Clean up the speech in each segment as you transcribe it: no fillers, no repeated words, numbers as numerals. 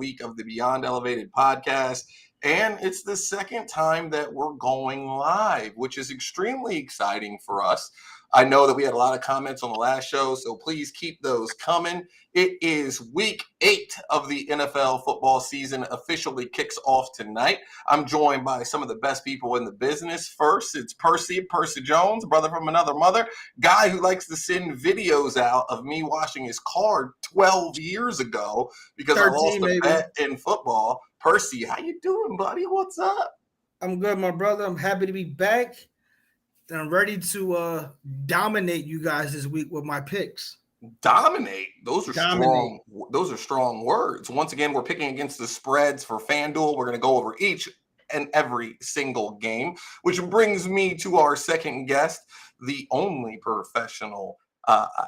week of the Beyond Elevated podcast. And it's the second time that we're going live, which is extremely exciting for us. I know that we had a lot of comments on the last show, so please keep those coming. It is week 8 of the NFL football season, officially kicks off tonight. I'm joined by some of the best people in the business. First, it's Percy Jones, brother from another mother, guy who likes to send videos out of me washing his car 12 years ago because I lost a bet in football. Percy, how you doing, buddy? What's up? I'm good, my brother. I'm happy to be back. And I'm ready to dominate you guys this week with my picks. Dominate. Those are strong. Those are strong words. Once again, we're picking against the spreads for FanDuel. We're going to go over each and every single game, which brings me to our second guest, the only professional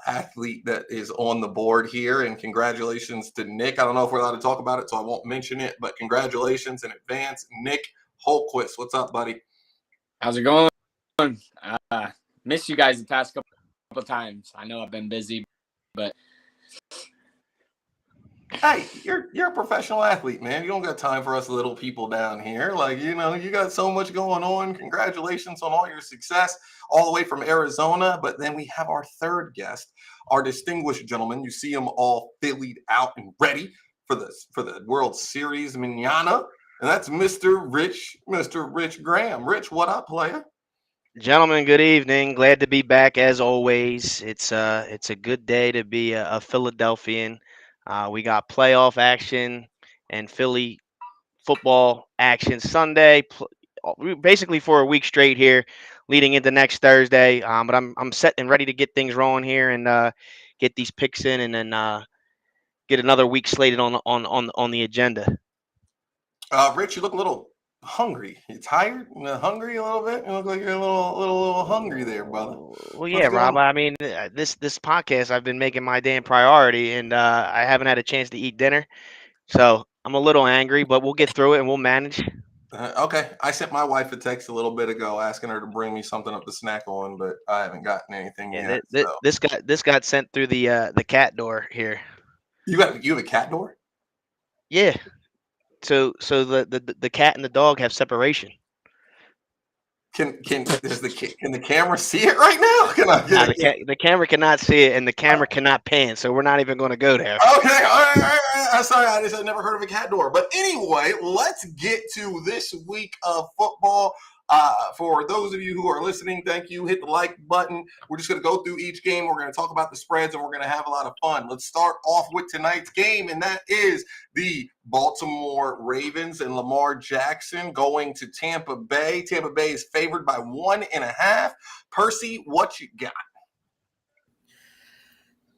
athlete that is on the board here. And congratulations to Nick. I don't know if we're allowed to talk about it, so I won't mention it, but congratulations in advance, Nick Holquist. What's up, buddy? How's it going? Missed you guys the past couple times. I know I've been busy, but hey, you're a professional athlete, man. You don't got time for us little people down here. Like, you got so much going on. Congratulations on all your success, all the way from Arizona. But then we have our third guest, our distinguished gentleman. You see him all Phillied out and ready for the World Series mañana, and that's Mr. Rich Graham. Rich, what up, player? Gentlemen, good evening. Glad to be back as always. It's a good day to be a Philadelphian. We got playoff action and Philly football action Sunday, basically for a week straight here, leading into next Thursday. But I'm set and ready to get things rolling here and get these picks in, and then get another week slated on the agenda. Rich, you look a little hungry. You tired? Hungry a little bit? You look like you're a little hungry there, brother. Well, yeah, Rob. I mean, this podcast I've been making my damn priority, and I haven't had a chance to eat dinner, so I'm a little angry. But we'll get through it and we'll manage. Okay, I sent my wife a text a little bit ago asking her to bring me something up to snack on, but I haven't gotten anything yet. This got sent through the cat door here. You have a cat door? Yeah. So the cat and the dog have separation. Can the camera see it right now? The camera cannot see it, and the camera cannot pan, so we're not even going to go there. Okay, all right. Sorry, I've never heard of a cat door. But anyway, let's get to this week of football. For those of you who are listening, thank you. Hit the like button. We're just going to go through each game. We're going to talk about the spreads, and we're going to have a lot of fun. Let's start off with tonight's game, and that is the Baltimore Ravens and Lamar Jackson going to Tampa Bay. Tampa Bay is favored by 1.5. Percy, what you got?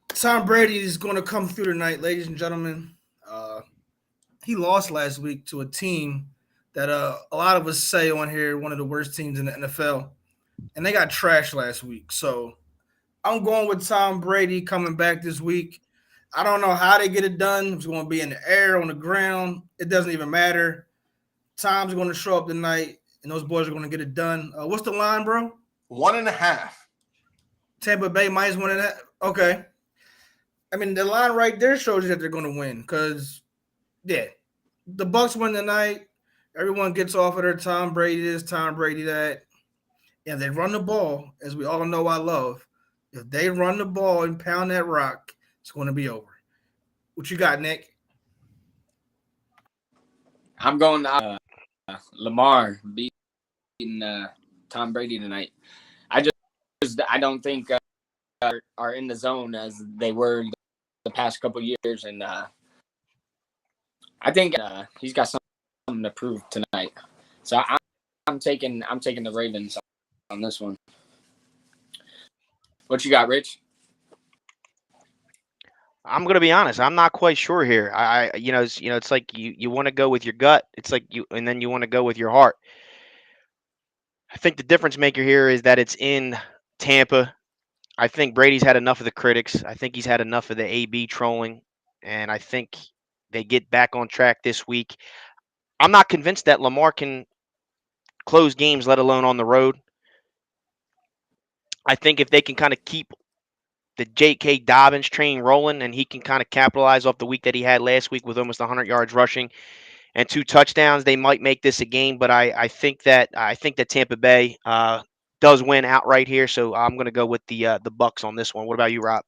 Tom Brady is going to come through tonight, ladies and gentlemen. He lost last week to a team that a lot of us say on here, one of the worst teams in the NFL, and they got trashed last week. So I'm going with Tom Brady coming back this week. I don't know how they get it done. It's going to be in the air, on the ground. It doesn't even matter. Tom's going to show up tonight, and those boys are going to get it done. What's the line, bro? 1.5. Tampa Bay minus 1.5. Okay. I mean, the line right there shows you that they're going to win because, yeah, the Bucs win tonight. Everyone gets off of their Tom Brady this, Tom Brady that. And they run the ball, as we all know I love. If they run the ball and pound that rock, it's going to be over. What you got, Nick? I'm going Lamar beating Tom Brady tonight. I don't think are in the zone as they were the past couple years, and I think he's got something to prove tonight. So I'm taking the Ravens on this one. What you got, Rich? I'm gonna be honest. I'm not quite sure here. It's like you want to go with your gut. It's like and then you want to go with your heart. I think the difference maker here is that it's in Tampa. I think Brady's had enough of the critics. I think he's had enough of the AB trolling, and I think they get back on track this week. I'm not convinced that Lamar can close games, let alone on the road. I think if they can kind of keep the J.K. Dobbins train rolling, and he can kind of capitalize off the week that he had last week with almost 100 yards rushing and 2 touchdowns, they might make this a game. But I think that Tampa Bay does win outright here. So I'm going to go with the Bucks on this one. What about you, Rob?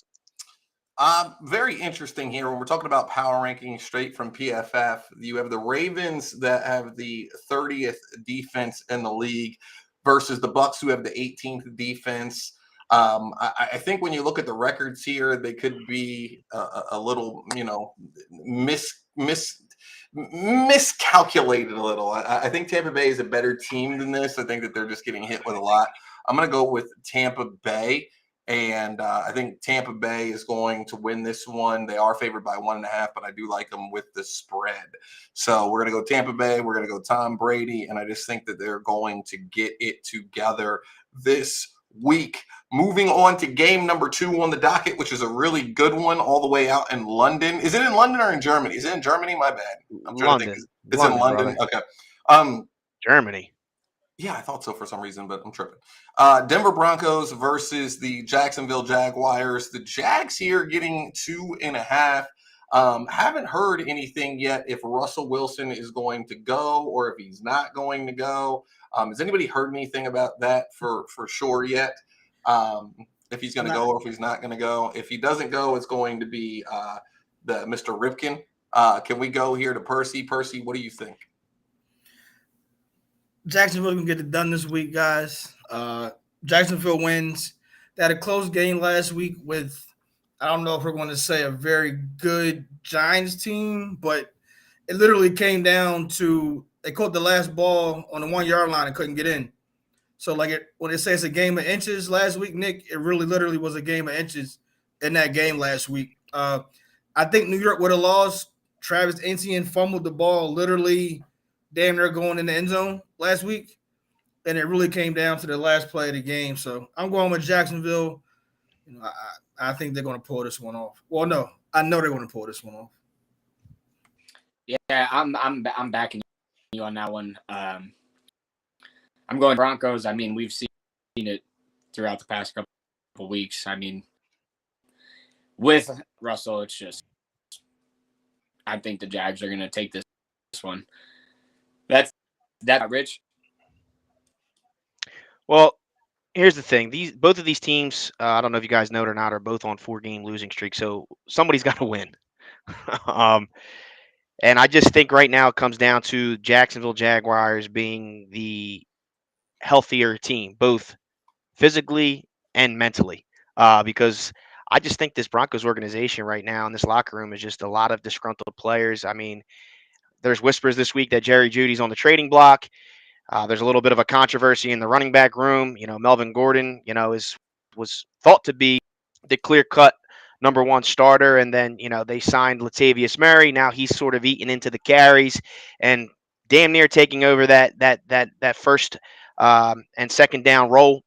Very interesting here. When we're talking about power rankings straight from PFF, you have the Ravens that have the 30th defense in the league versus the Bucks, who have the 18th defense. I think when you look at the records here, they could be a little, miscalculated a little. I think Tampa Bay is a better team than this. I think that they're just getting hit with a lot. I'm going to go with Tampa Bay. And I think Tampa Bay is going to win this one. They are favored by 1.5, but I do like them with the spread. So we're going to go Tampa Bay. We're going to go Tom Brady. And I just think that they're going to get it together this week. Moving on to game number 2 on the docket, which is a really good one all the way out in London. Is it in London or in Germany? Is it in Germany? My bad. I'm trying to think. It's in London. Brother. Okay. Germany. Yeah, I thought so for some reason, but I'm tripping. Denver Broncos versus the Jacksonville Jaguars. The Jags here getting 2.5. Haven't heard anything yet if Russell Wilson is going to go or if he's not going to go. Has anybody heard anything about that for sure yet? If he's going to go or if he's not going to go. If he doesn't go, it's going to be the Mr. Ripken. Can we go here to Percy? Percy, what do you think? Jacksonville can get it done this week, guys. Jacksonville wins. They had a close game last week with, I don't know if we're going to say a very good Giants team, but it literally came down to they caught the last ball on the 1-yard line and couldn't get in. So, when they say it's a game of inches last week, Nick, it really literally was a game of inches in that game last week. I think New York would have lost. Travis Etienne fumbled the ball literally damn near going in the end zone last week, and it really came down to the last play of the game. So I'm going with Jacksonville. I think they're going to pull this one off. Well, no, I know they're going to pull this one off. Yeah, I'm backing you on that one. I'm going Broncos. I mean, we've seen it throughout the past couple of weeks. I mean, with Russell, it's just I think the Jags are going to take this one. That's Rich. Well, here's the thing. Both of these teams, I don't know if you guys know it or not, are both on 4-game losing streak. So somebody's got to win. And I just think right now it comes down to Jacksonville Jaguars being the healthier team, both physically and mentally. Because I just think this Broncos organization right now in this locker room is just a lot of disgruntled players. I mean, there's whispers this week that Jerry Jeudy's on the trading block. There's a little bit of a controversy in the running back room. Melvin Gordon, was thought to be the clear-cut number 1 starter, and then they signed Latavius Murray. Now he's sort of eaten into the carries and damn near taking over that first and second down role.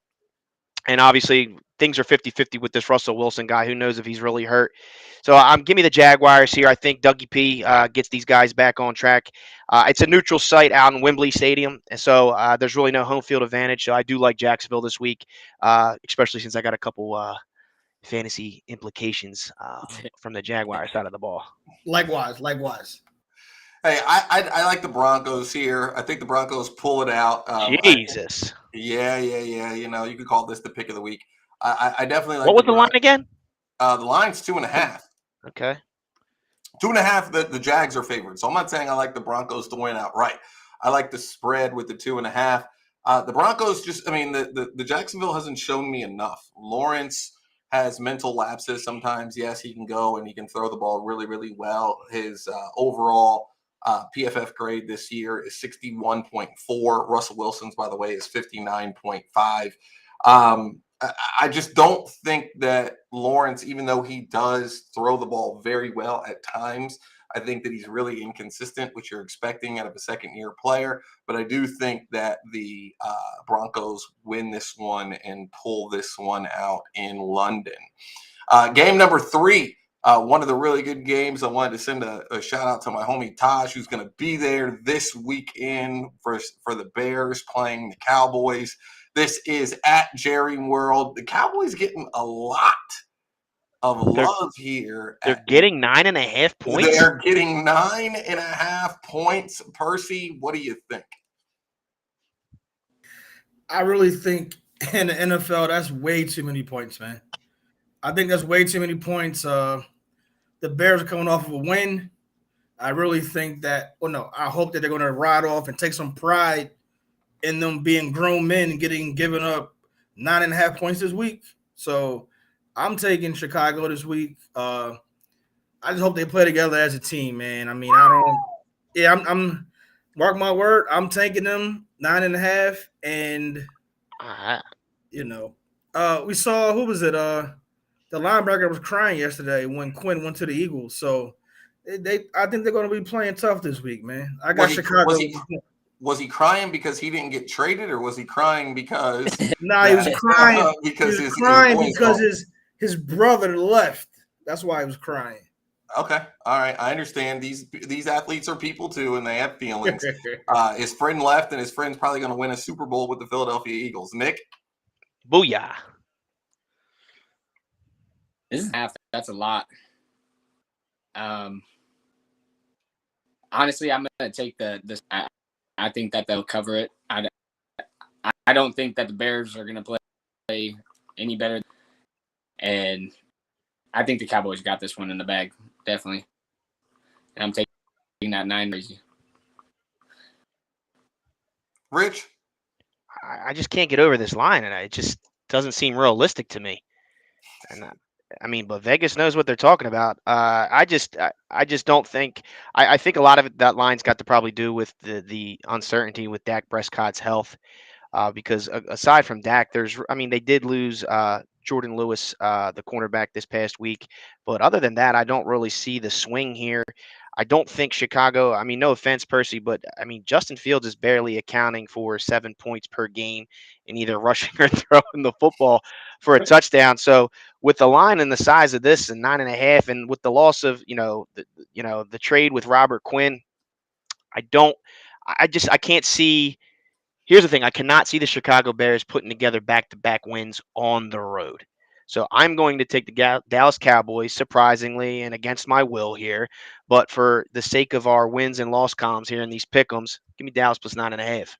And obviously things are 50-50 with this Russell Wilson guy. Who knows if he's really hurt? So give me the Jaguars here. I think Dougie P gets these guys back on track. It's a neutral site out in Wembley Stadium, and so there's really no home field advantage. So I do like Jacksonville this week, especially since I got a couple fantasy implications from the Jaguars side of the ball. Likewise. Hey, I like the Broncos here. I think the Broncos pull it out. Jesus. Yeah. You could call this the pick of the week. I definitely like. What was the line again? The line's 2.5. Okay. 2.5. The Jags are favored. So I'm not saying I like the Broncos to win outright. I like the spread with the 2.5. The Broncos the Jacksonville hasn't shown me enough. Lawrence has mental lapses sometimes. Yes, he can go and he can throw the ball really, really well. His overall PFF grade this year is 61.4. Russell Wilson's, by the way, is 59.5. I just don't think that Lawrence, even though he does throw the ball very well at times, I think that he's really inconsistent, which you're expecting out of a second-year player. But I do think that the Broncos win this one and pull this one out in London. Game number 3, one of the really good games. I wanted to send a shout-out to my homie Taj, who's going to be there this weekend for the Bears playing the Cowboys. This is at Jerry World. The Cowboys getting a lot of They're love here. they're getting 9.5 points. They're getting 9.5 points. Percy, what do you think? I really think in the NFL, that's way too many points, man. I think that's way too many points. The Bears are coming off of a win. I really think that, well, no, I hope that they're going to ride off and take some pride in them being grown men and given up 9.5 points this week. So I'm taking Chicago this week. I just hope they play together as a team, man. I mean, I don't. Yeah, I'm mark my word. I'm taking them 9.5, and Uh, we saw who was it? The linebacker was crying yesterday when Quinn went to the Eagles. So I think they're going to be playing tough this week, man. I got Chicago. Was he crying because he didn't get traded, or was he crying because? Nah, he was crying because his brother left. That's why he was crying. Okay, all right, I understand. These athletes are people too, and they have feelings. His friend left, and his friend's probably going to win a Super Bowl with the Philadelphia Eagles. Nick, booyah! This is that's a lot. Honestly, I'm going to take this. I think that they'll cover it. I don't think that the Bears are going to play any better, and I think the Cowboys got this one in the bag, definitely. And I'm taking that 9 crazy. Rich, I just can't get over this line, and it just doesn't seem realistic to me. And I mean, but Vegas knows what they're talking about. I just don't think. I think a lot of that line's got to probably do with the uncertainty with Dak Prescott's health. Because aside from Dak, they did lose Jordan Lewis, the cornerback, this past week. But other than that, I don't really see the swing here. I don't think Chicago, I mean, no offense, Percy, but I mean, Justin Fields is barely accounting for 7 points per game in either rushing or throwing the football for a touchdown. So with the line and the size of this and 9.5, and with the loss of, the trade with Robert Quinn, I can't see. Here's the thing. I cannot see the Chicago Bears putting together back-to-back wins on the road. So I'm going to take the Dallas Cowboys, surprisingly, and against my will here. But for the sake of our wins and loss columns here in these pick'ems, give me Dallas plus 9.5.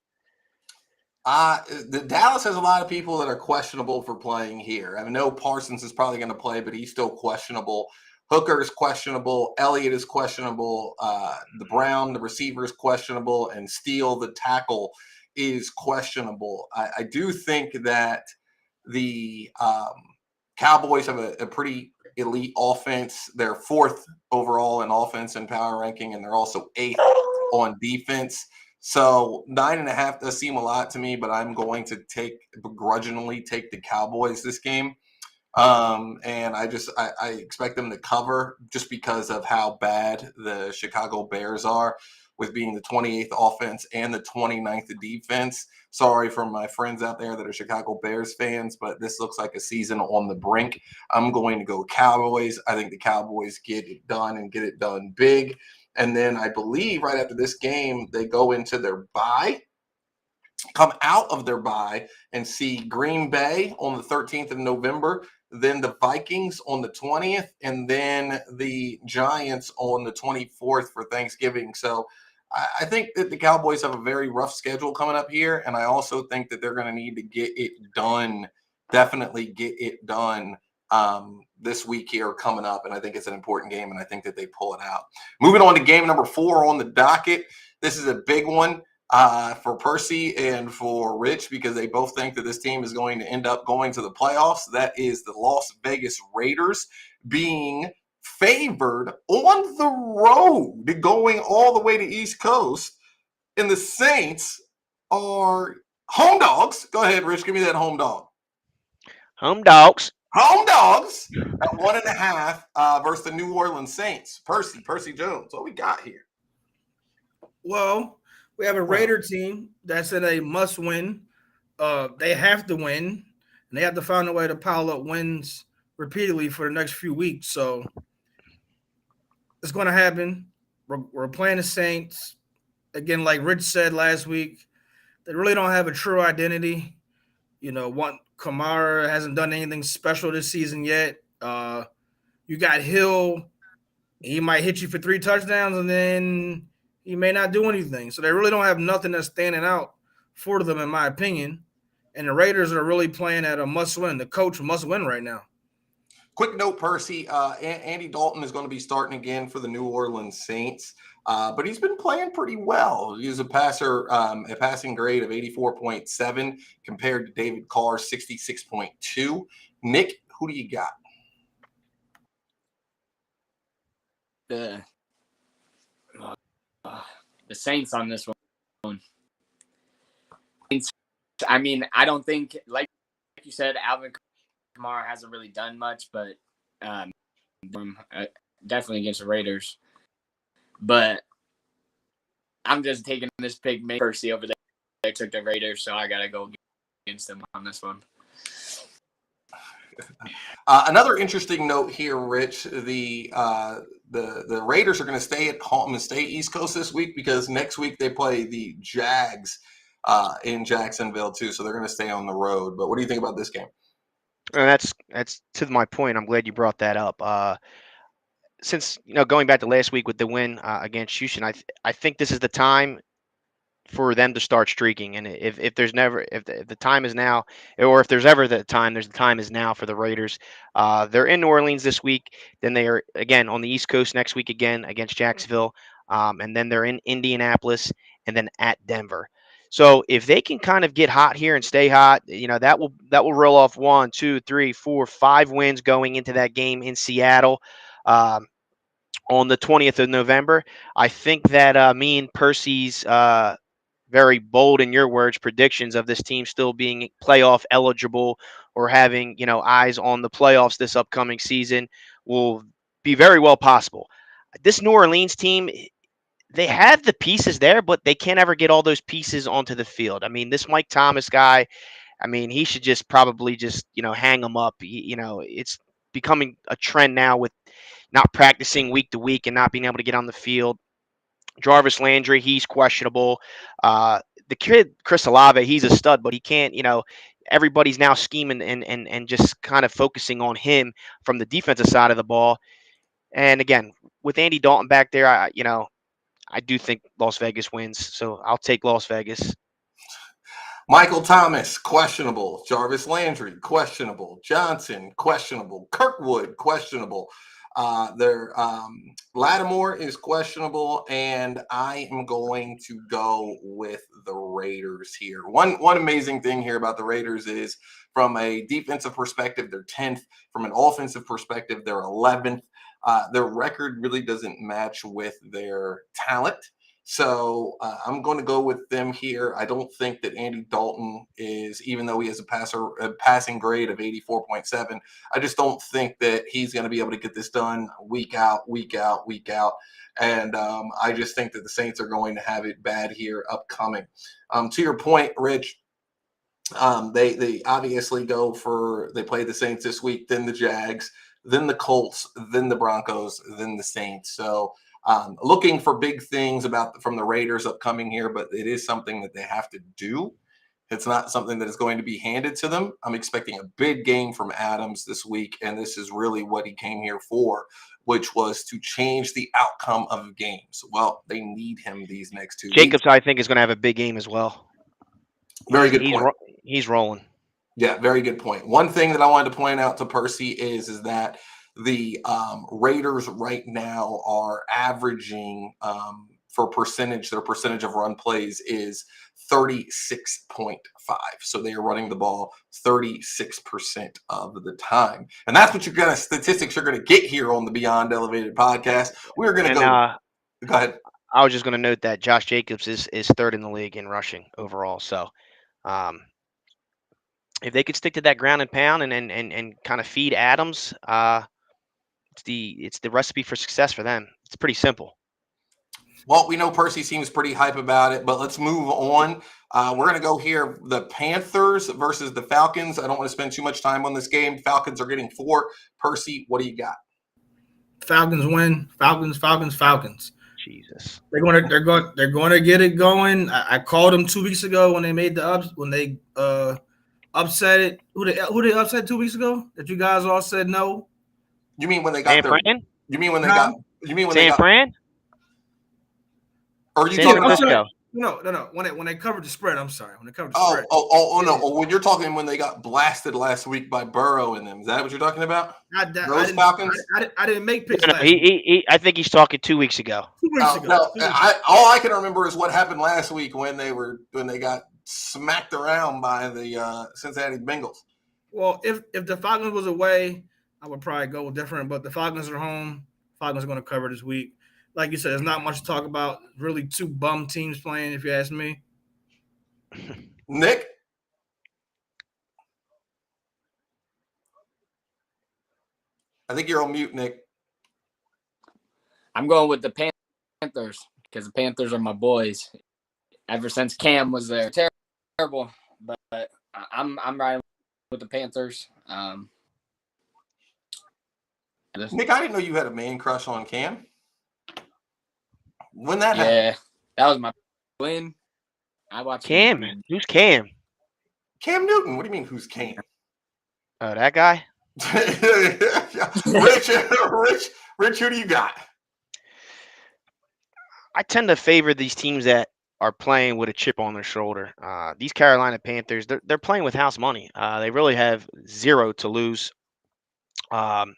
The Dallas has a lot of people that are questionable for playing here. I know Parsons is probably going to play, but he's still questionable. Hooker is questionable. Elliott is questionable. The receiver, is questionable. And Steele, the tackle, is questionable. I do think that the Cowboys have a pretty elite offense. They're 4th overall in offense and power ranking, and they're also 8th on defense. So 9.5 does seem a lot to me, but I'm going to begrudgingly take the Cowboys this game. And I expect them to cover just because of how bad the Chicago Bears are, with being the 28th offense and the 29th defense. Sorry for my friends out there that are Chicago Bears fans, but this looks like a season on the brink. I'm going to go Cowboys. I think the Cowboys get it done and get it done big. And then I believe right after this game, they go into their bye, come out of their bye, and see Green Bay on the 13th of November, then the Vikings on the 20th, and then the Giants on the 24th for Thanksgiving. So I think that the Cowboys have a very rough schedule coming up here, and I also think that they're going to need to get it done, definitely get it done this week here coming up, and I think it's an important game, and I think that they pull it out. Moving on to game number 4 on the docket. This is a big one for Percy and for Rich, because they both think that this team is going to end up going to the playoffs. That is the Las Vegas Raiders being favored on the road, going all the way to East Coast, and the Saints are home dogs. Go ahead, Rich, give me that home dog. Home dogs at 1.5 versus the New Orleans Saints. Percy Jones, what we got here? Well, we have a Raider team that's in a must-win. They have to win, and they have to find a way to pile up wins repeatedly for the next few weeks. So it's going to happen. We're playing the Saints. Again, like Rich said last week, they really don't have a true identity. Kamara hasn't done anything special this season yet. You got Hill. He might hit you for 3 touchdowns, and then he may not do anything. So they really don't have nothing that's standing out for them, in my opinion. And the Raiders are really playing at a must-win. The coach must win right now. Quick note, Percy, Andy Dalton is going to be starting again for the New Orleans Saints, but he's been playing pretty well. He's a passing grade of 84.7 compared to David Carr's 66.2. Nick, who do you got? The Saints on this one. I mean, I don't think, like you said, Alvin Kamara hasn't really done much, but definitely against the Raiders. But I'm just taking this pick. Percy over there. They took the Raiders, so I got to go against them on this one. Another interesting note here, Rich. The Raiders are going to stay at home and stay East Coast this week because next week they play the Jags in Jacksonville too. So they're going to stay on the road. But what do you think about this game? And that's to my point. I'm glad you brought that up. Since going back to last week with the win against Houston, I think this is the time for them to start streaking. And if the time is now, or if there's ever the time, the time is now for the Raiders. They're in New Orleans this week. Then they are again on the East Coast next week again against Jacksonville, and then they're in Indianapolis and then at Denver. So if they can kind of get hot here and stay hot, that will roll off 1, 2, 3, 4, 5 wins going into that game in Seattle on the 20th of November. I think that me and Percy's very bold, in your words, predictions of this team still being playoff eligible or having eyes on the playoffs this upcoming season will be very well possible. This New Orleans team, they have the pieces there, but they can't ever get all those pieces onto the field. I mean, this Mike Thomas guy, he should just probably just, hang him up. It's becoming a trend now with not practicing week to week and not being able to get on the field. Jarvis Landry, he's questionable. The kid, Chris Olave, he's a stud, but he can't, everybody's now scheming and just kind of focusing on him from the defensive side of the ball. And again, with Andy Dalton back there, I do think Las Vegas wins, so I'll take Las Vegas. Michael Thomas, questionable. Jarvis Landry, questionable. Johnson, questionable. Kirkwood, questionable. Lattimore is questionable, and I am going to go with the Raiders here. One amazing thing here about the Raiders is from a defensive perspective, they're 10th. From an offensive perspective, they're 11th. Their record really doesn't match with their talent. So I'm going to go with them here. I don't think that Andy Dalton is, even though he has a passing grade of 84.7, I just don't think that he's going to be able to get this done week out, week out, week out. And I just think that the Saints are going to have it bad here upcoming. To your point, Rich, they obviously they play the Saints this week, then the Jags, then the Colts, then the Broncos, then the Saints. So looking for big things from the Raiders upcoming here, but it is something that they have to do. It's not something that is going to be handed to them. I'm expecting a big game from Adams this week, and this is really what he came here for, which was to change the outcome of games. Well, they need him these next 2 weeks. Jacobs, I think, is going to have a big game as well. Very good point. He's rolling. Yeah, very good point. One thing that I wanted to point out to Percy is that the Raiders right now are averaging for percentage, their percentage of run plays is 36.5. So they are running the ball 36% of the time. And that's what statistics you're going to get here on the Beyond Elevated podcast. We're going to go ahead. I was just going to note that Josh Jacobs is third in the league in rushing overall. So if they could stick to that ground and pound and kind of feed Adams, it's the recipe for success for them. It's pretty simple. Well, we know Percy seems pretty hype about it, but let's move on. We're going to go here. The Panthers versus the Falcons. I don't want to spend too much time on this game. Falcons are getting 4. Percy, what do you got? Falcons win. Falcons. Jesus. They're going to get it going. I called them 2 weeks ago when they made upset it. Who they upset 2 weeks ago? That you guys all said no. You mean when they got San their? Fran? You mean when they Huh? got? You mean when they San got? Fran? Or are you San talking I'm about? sorry. Francisco. No. When they covered the spread, I'm sorry. When they covered the Oh, spread, oh, oh, oh no! yeah. Oh, when you're talking when they got blasted last week by Burrow and them, is that what you're talking about? I Those didn't. Falcons? I didn't make picks No, last week. I think he's talking 2 weeks ago. 2 weeks ago. No, 2 weeks ago. all I can remember is what happened last week when they got smacked around by the Cincinnati Bengals. Well, if the Falcons was away, I would probably go different. But the Falcons are home. Falcons are going to cover this week. Like you said, there's not much to talk about. Really, two bum teams playing, if you ask me. Nick, I think you're on mute, Nick. I'm going with the Panthers because the Panthers are my boys. Ever since Cam was there, terrible, but I'm riding with the Panthers. Nick, I didn't know you had a man crush on Cam. When that happened? Yeah, that was my win. I watched Cam. Who's Cam? Cam Newton. What do you mean? Who's Cam? Oh, that guy? Rich, who do you got? I tend to favor these teams that are playing with a chip on their shoulder. These Carolina Panthers, they're playing with house money. They really have zero to lose and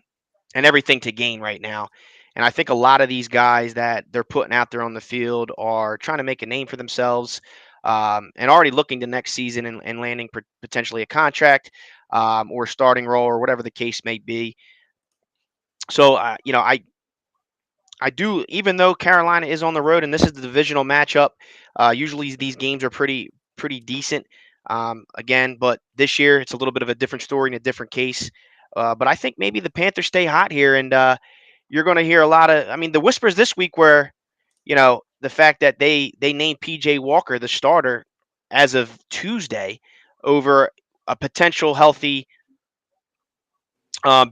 everything to gain right now. And I think a lot of these guys that they're putting out there on the field are trying to make a name for themselves and already looking to next season and landing potentially a contract or starting role or whatever the case may be. So, I do, even though Carolina is on the road and this is the divisional matchup, usually these games are pretty decent. Again, but this year it's a little bit of a different story and a different case. But I think maybe the Panthers stay hot here, and you're going to hear a lot of. I mean, the whispers this week were, the fact that they named PJ Walker the starter as of Tuesday over a potential healthy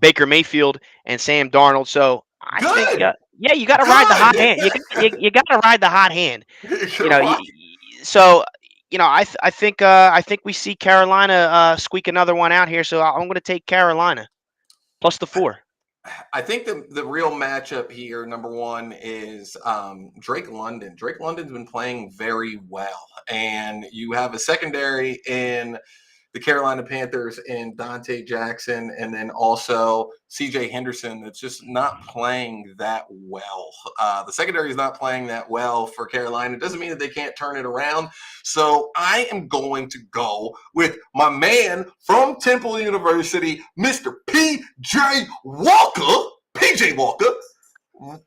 Baker Mayfield and Sam Darnold. So I think, yeah, you got to ride the hot hand. You got to ride the hot hand. So I think we see Carolina squeak another one out here. So I'm going to take Carolina plus the 4. I think the real matchup here, number one, is Drake London. Drake London's been playing very well, and you have a secondary in the Carolina Panthers in Dante Jackson, and then also CJ Henderson that's just not playing that well. The secondary is not playing that well for Carolina. It doesn't mean that they can't turn it around. So I am going to go with my man from Temple University, Mr. PJ Walker. PJ Walker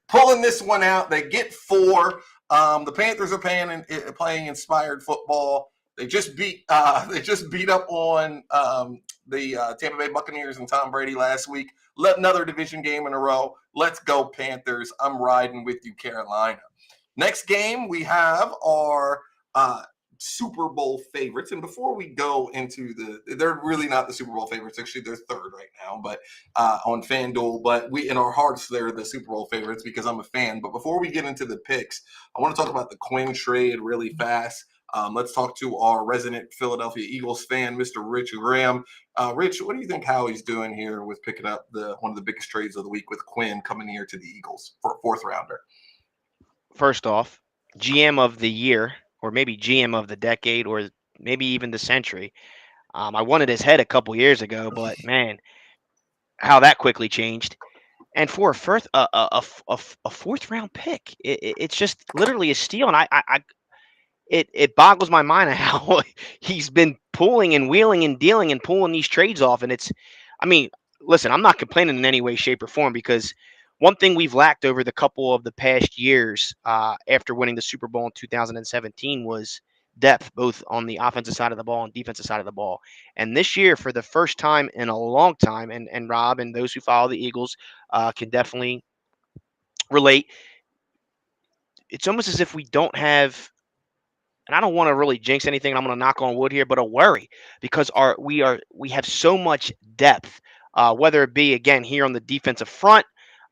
pulling this one out. They get 4. The Panthers are playing inspired football. They just beat up on the Tampa Bay Buccaneers and Tom Brady last week. Another division game in a row. Let's go Panthers. I'm riding with you, Carolina. Next game we have our Super Bowl favorites. And before we go into they're really not the Super Bowl favorites. Actually, they're third right now, but on FanDuel. But we, in our hearts, they're the Super Bowl favorites because I'm a fan. But before we get into the picks, I want to talk about the Quinn trade really fast. Let's talk to our resident Philadelphia Eagles fan, Mr. Rich Graham. Rich, what do you think Howie's doing here with picking up one of the biggest trades of the week with Quinn coming here to the Eagles for a 4th rounder? First off, GM of the year, or maybe GM of the decade, or maybe even the century. I wanted his head a couple years ago, but man, how that quickly changed. And for a 4th round pick, it's just literally a steal. And it boggles my mind how he's been pulling and wheeling and dealing and pulling these trades off. And listen, I'm not complaining in any way, shape, or form, because one thing we've lacked over the couple of the past years after winning the Super Bowl in 2017 was depth, both on the offensive side of the ball and defensive side of the ball. And this year, for the first time in a long time, and Rob and those who follow the Eagles can definitely relate, it's almost as if we don't have, and I don't want to really jinx anything, I'm going to knock on wood here, but a worry, because we have so much depth, whether it be, again, here on the defensive front,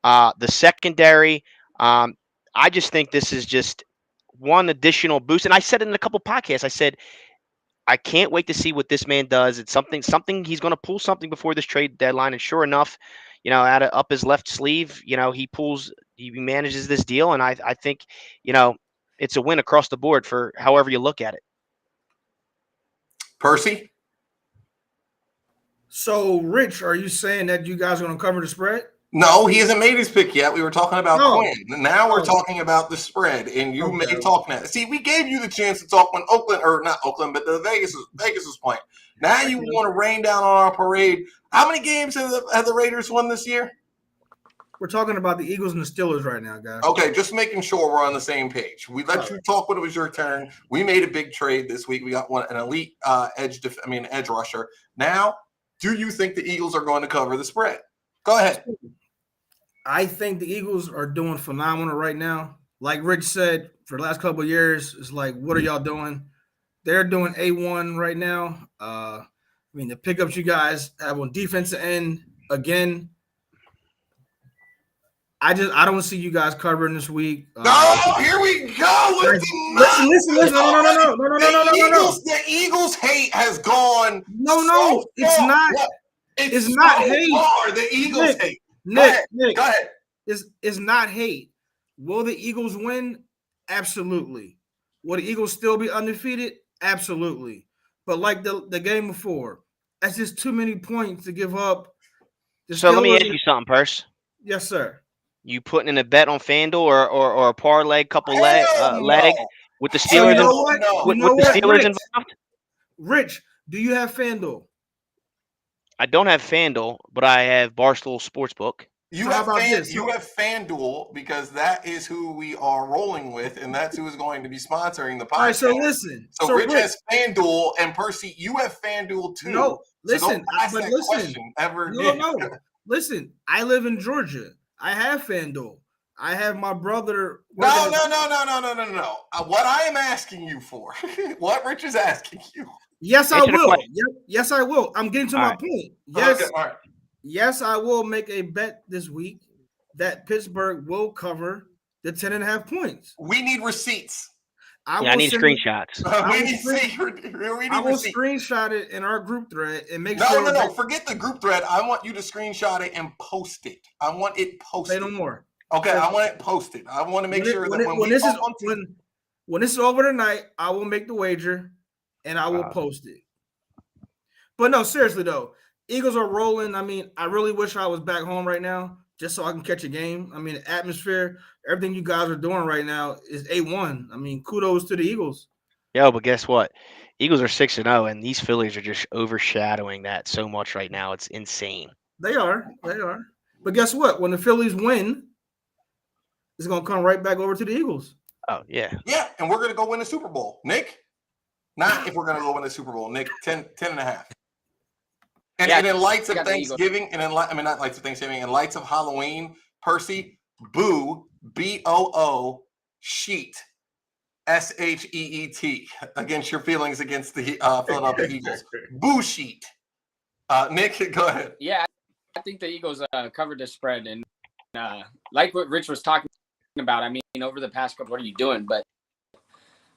the secondary. I just think this is just one additional boost. And I said it in a couple podcasts. I said, I can't wait to see what this man does. It's something he's going to pull something before this trade deadline. And sure enough, up his left sleeve, he manages this deal. And I think, it's a win across the board for however you look at it. Percy? So, Rich, are you saying that you guys are going to cover the spread? No, he hasn't made his pick yet. We were talking about No. Quinn. Now we're talking about the spread, and you may talk now. See, we gave you the chance to talk when not Oakland, but the Vegas was playing. Now you want to rain down on our parade. How many games have the Raiders won this year? We're talking about the Eagles and the Steelers right now, guys. Okay, just making sure we're on the same page. We let you talk when it was your turn. We made a big trade this week. We got an elite edge rusher. Now, do you think the Eagles are going to cover the spread? Go ahead. I think the Eagles are doing phenomenal right now. Like Rich said, for the last couple of years, it's like, what are y'all doing? They're doing A1 right now. The pickups you guys have on defensive end, again, I don't see you guys covering this week. Here we go. Listen. No. The Eagles hate has gone. No, it's not. It's not hate. The Eagles hate. Nick, go ahead. It's not hate. Will the Eagles win? Absolutely. Will the Eagles still be undefeated? Absolutely. But like the game before, that's just too many points to give up. So let me ask you something, Purse. Yes, sir. You putting in a bet on FanDuel or a parlay, leg with the Steelers? With the Steelers involved? Rich, do you have FanDuel? I don't have FanDuel, but I have Barstool Sportsbook. You have FanDuel because that is who we are rolling with, and that's who is going to be sponsoring the podcast. All right, so listen. So Rich has FanDuel, and Percy, you have FanDuel too. No, listen. No. Listen, I live in Georgia. I have FanDuel. I have my brother. No. What I am asking you for, what Rich is asking you. Yes, I will. Yes, I will. I'm getting to my point. Yes. Okay, all right. Yes, I will make a bet this week that Pittsburgh will cover the 10.5 points. We need receipts. I need screenshots. I will screenshot it in our group thread and make sure. No. Forget the group thread. I want you to screenshot it and post it. I want it posted. Say no more. Okay, I want it posted. I want to make sure that when this is over tonight, I will make the wager and I will post it. But no, seriously though, Eagles are rolling. I really wish I was back home right now just so I can catch a game. The atmosphere, everything you guys are doing right now is A1. Kudos to the Eagles. Yo, but guess what? Eagles are 6-0, and these Phillies are just overshadowing that so much right now. It's insane. They are. But guess what? When the Phillies win, it's going to come right back over to the Eagles. Oh, yeah. Yeah, and we're going to go win the Super Bowl. Nick? Not if we're going to go win the Super Bowl. Nick, 10.5. And in lights of Thanksgiving, in lights of Halloween, Percy, boo, BOO, sheet, SHEET, against your feelings against the Philadelphia Eagles. Boo sheet. Nick, go ahead. Yeah, I think the Eagles covered the spread. And like what Rich was talking about, over the past couple, what are you doing? But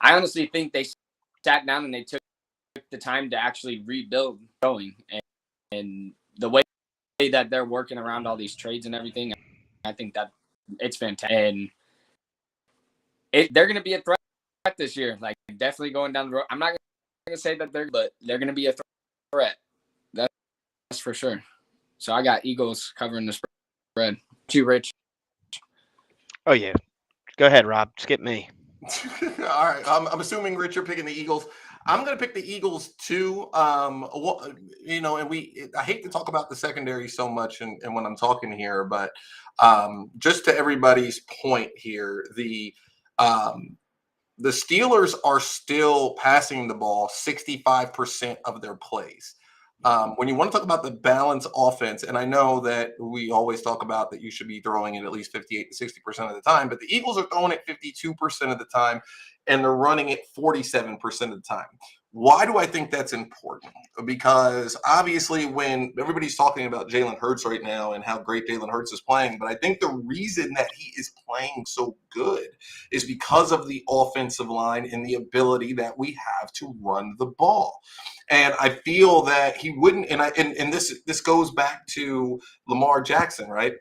I honestly think they sat down and they took the time to actually rebuild going. And the way that they're working around all these trades and everything, I think that it's fantastic. And they're going to be a threat this year. Like, definitely going down the road. I'm not going to say that they're going to be a threat. That's for sure. So I got Eagles covering the spread. You, Rich? Oh, yeah. Go ahead, Rob. Skip me. All right. I'm assuming, Rich, you're picking the Eagles. I'm going to pick the Eagles too. I hate to talk about the secondary so much and when I'm talking here, but just to everybody's point here, the Steelers are still passing the ball 65% of their plays. When you want to talk about the balanced offense, and I know that we always talk about that you should be throwing it at least 58 to 60% of the time, but the Eagles are throwing it 52% of the time, and they're running it 47% of the time. Why do I think that's important? Because obviously, when everybody's talking about Jalen Hurts right now and how great Jalen Hurts is playing, but I think the reason that he is playing so good is because of the offensive line and the ability that we have to run the ball. And I feel that he wouldn't, and this goes back to Lamar Jackson, right?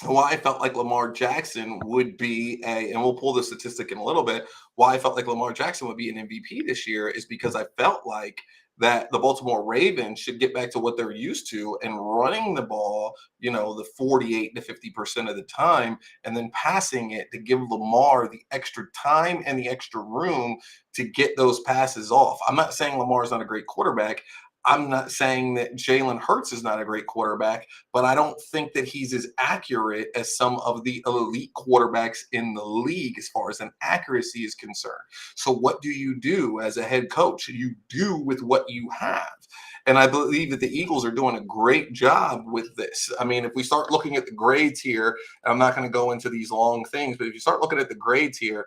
Why I felt like Lamar Jackson would be and we'll pull the statistic in a little bit, why I felt like Lamar Jackson would be an MVP this year is because I felt like that the Baltimore Ravens should get back to what they're used to and running the ball, the 48 to 50% of the time, and then passing it to give Lamar the extra time and the extra room to get those passes off. I'm not saying Lamar is not a great quarterback. I'm not saying that Jalen Hurts is not a great quarterback, but I don't think that he's as accurate as some of the elite quarterbacks in the league as far as an accuracy is concerned. So what do you do as a head coach? You do with what you have. And I believe that the Eagles are doing a great job with this. I mean, if we start looking at the grades here, and I'm not going to go into these long things, but if you start looking at the grades here,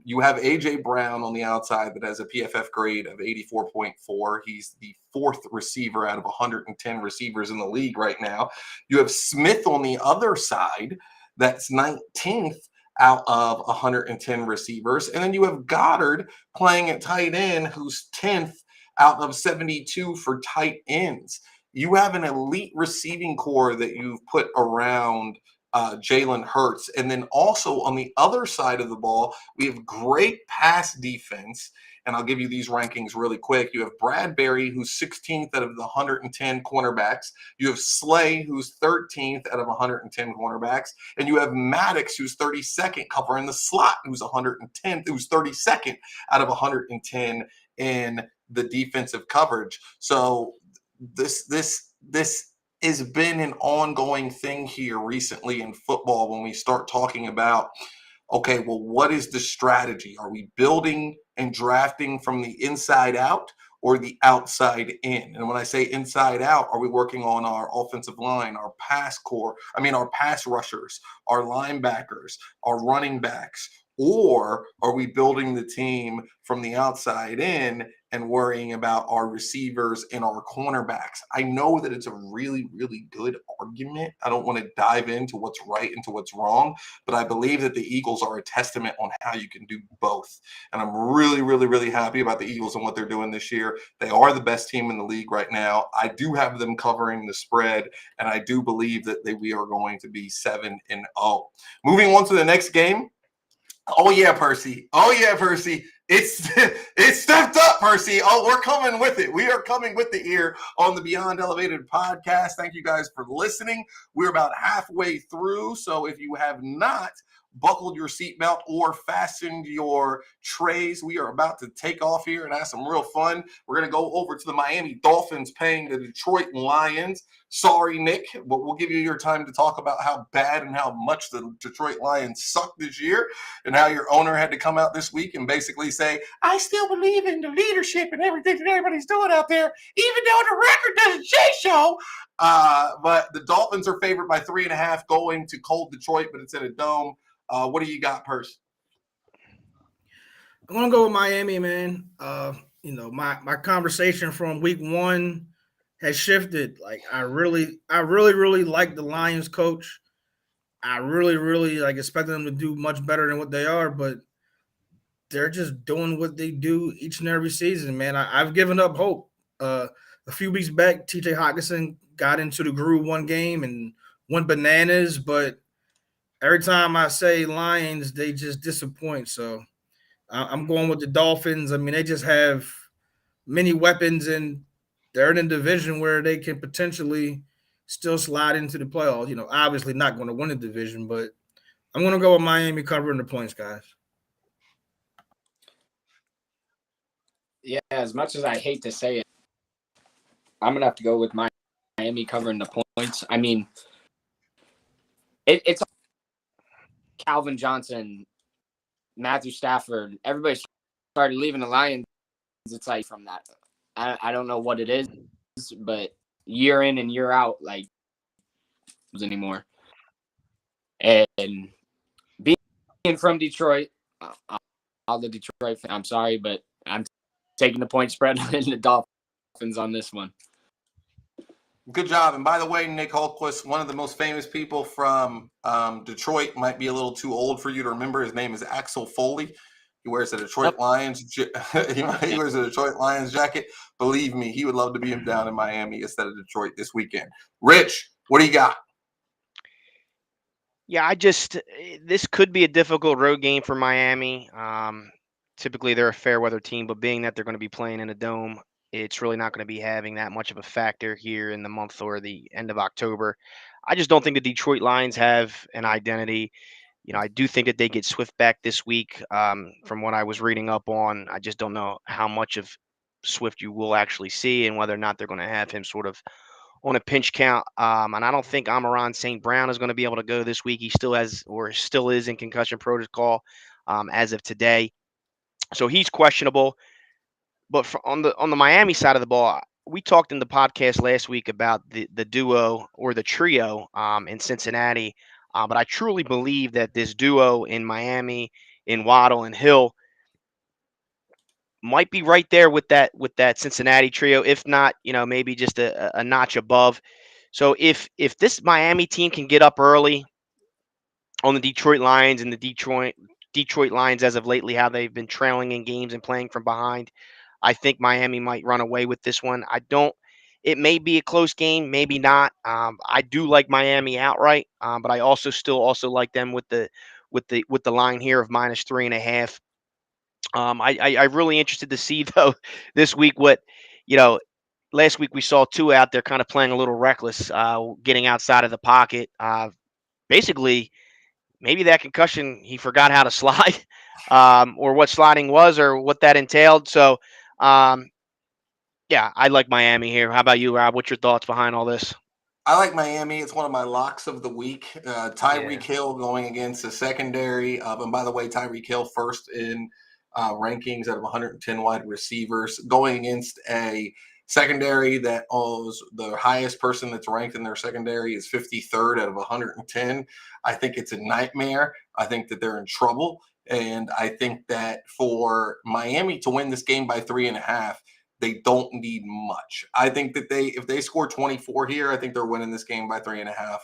you have A.J. Brown on the outside that has a PFF grade of 84.4. He's the fourth receiver out of 110 receivers in the league right now. You have Smith on the other side that's 19th out of 110 receivers. And then you have Goddard playing at tight end, who's 10th out of 72 for tight ends. You have an elite receiving core that you've put around Jalen Hurts. And then also on the other side of the ball, we have great pass defense. And I'll give you these rankings really quick. You have Bradbury, who's 16th out of the 110 cornerbacks. You have Slay, who's 13th out of 110 cornerbacks. And you have Maddox, who's 32nd, covering the slot, who's 110th, who's 32nd out of 110 in the defensive coverage. So this has been an ongoing thing here recently in football when we start talking about, okay, well, what is the strategy? Are we building and drafting from the inside out or the outside in? And when I say inside out, are we working on our offensive line, our pass rushers, our linebackers, our running backs? Or are we building the team from the outside in and worrying about our receivers and our cornerbacks? I know that it's a really, really good argument. I don't want to dive into what's right and to what's wrong, but I believe that the Eagles are a testament on how you can do both. And I'm really, really, really happy about the Eagles and what they're doing this year. They are the best team in the league right now. I do have them covering the spread, and I do believe that we are going to be 7-0. Moving on to the next game. Oh yeah, Percy. It's stepped up, Percy. Oh, we're coming with it. We are coming with it here on the Beyond Elevated podcast. Thank you guys for listening. We're about halfway through, so if you have not buckled your seatbelt or fastened your trays, we are about to take off here and have some real fun. We're going to go over to the Miami Dolphins paying the Detroit Lions. Sorry, Nick, but we'll give you your time to talk about how bad and how much the Detroit Lions suck this year and how your owner had to come out this week and basically say, I still believe in the leadership and everything that everybody's doing out there, even though the record doesn't say so. But the Dolphins are favored by 3.5 going to cold Detroit, but it's in a dome. What do you got, Percy? I'm gonna go with Miami, man. My conversation from week one has shifted. Like I really like the Lions coach. I really expect them to do much better than what they are, but they're just doing what they do each and every season, man. I've given up hope. A few weeks back, TJ Hockenson got into the groove one game and went bananas, but every time I say Lions, they just disappoint. So I'm going with the Dolphins. I mean, they just have many weapons, and they're in a division where they can potentially still slide into the playoffs. Obviously not going to win the division, but I'm going to go with Miami covering the points, guys. Yeah, as much as I hate to say it, I'm going to have to go with Miami covering the points. I mean, it's Calvin Johnson, Matthew Stafford, everybody started leaving the Lions. It's like from that. I don't know what it is, but year in and year out, like anymore. And being from Detroit, all the Detroit fans, I'm sorry, but I'm taking the point spread in the Dolphins on this one. Good job. And by the way, Nick Holquist, one of the most famous people from Detroit, might be a little too old for you to remember. His name is Axel Foley. He wears a Detroit Lions. He wears a Detroit Lions jacket. Believe me, he would love to be down in Miami instead of Detroit this weekend. Rich, what do you got? Yeah, this could be a difficult road game for Miami. Typically, they're a fair weather team, but being that they're going to be playing in a dome, it's really not going to be having that much of a factor here in the month or the end of October. I just don't think the Detroit Lions have an identity. I do think that they get Swift back this week. From what I was reading up on, I just don't know how much of Swift you will actually see and whether or not they're going to have him sort of on a pinch count. And I don't think Amon-Ra St. Brown is going to be able to go this week. He still is in concussion protocol as of today. So he's questionable. But on the Miami side of the ball, we talked in the podcast last week about the duo or the trio in Cincinnati. But I truly believe that this duo in Miami, in Waddle and Hill, might be right there with that Cincinnati trio, if not, maybe just a notch above. So if this Miami team can get up early on the Detroit Lions and the Detroit Lions as of lately, how they've been trailing in games and playing from behind, I think Miami might run away with this one. It may be a close game, maybe not. I do like Miami outright, but I also like them with the line here of -3.5. I'm really interested to see though this week what last week we saw Tua out there kind of playing a little reckless, getting outside of the pocket. Basically, maybe that concussion he forgot how to slide, or what sliding was, or what that entailed. So, yeah, I like Miami here. How about you, Rob? What's your thoughts behind all this? I like Miami. It's one of my locks of the week. Tyreek Hill going against the secondary. And by the way, Tyreek Hill first in rankings out of 110 wide receivers, going against a secondary that owes the highest person that's ranked in their secondary is 53rd out of 110. I think it's a nightmare. I think that they're in trouble. And I think that for Miami to win this game by 3.5, they don't need much. I think that if they score 24 here, I think they're winning this game by 3.5.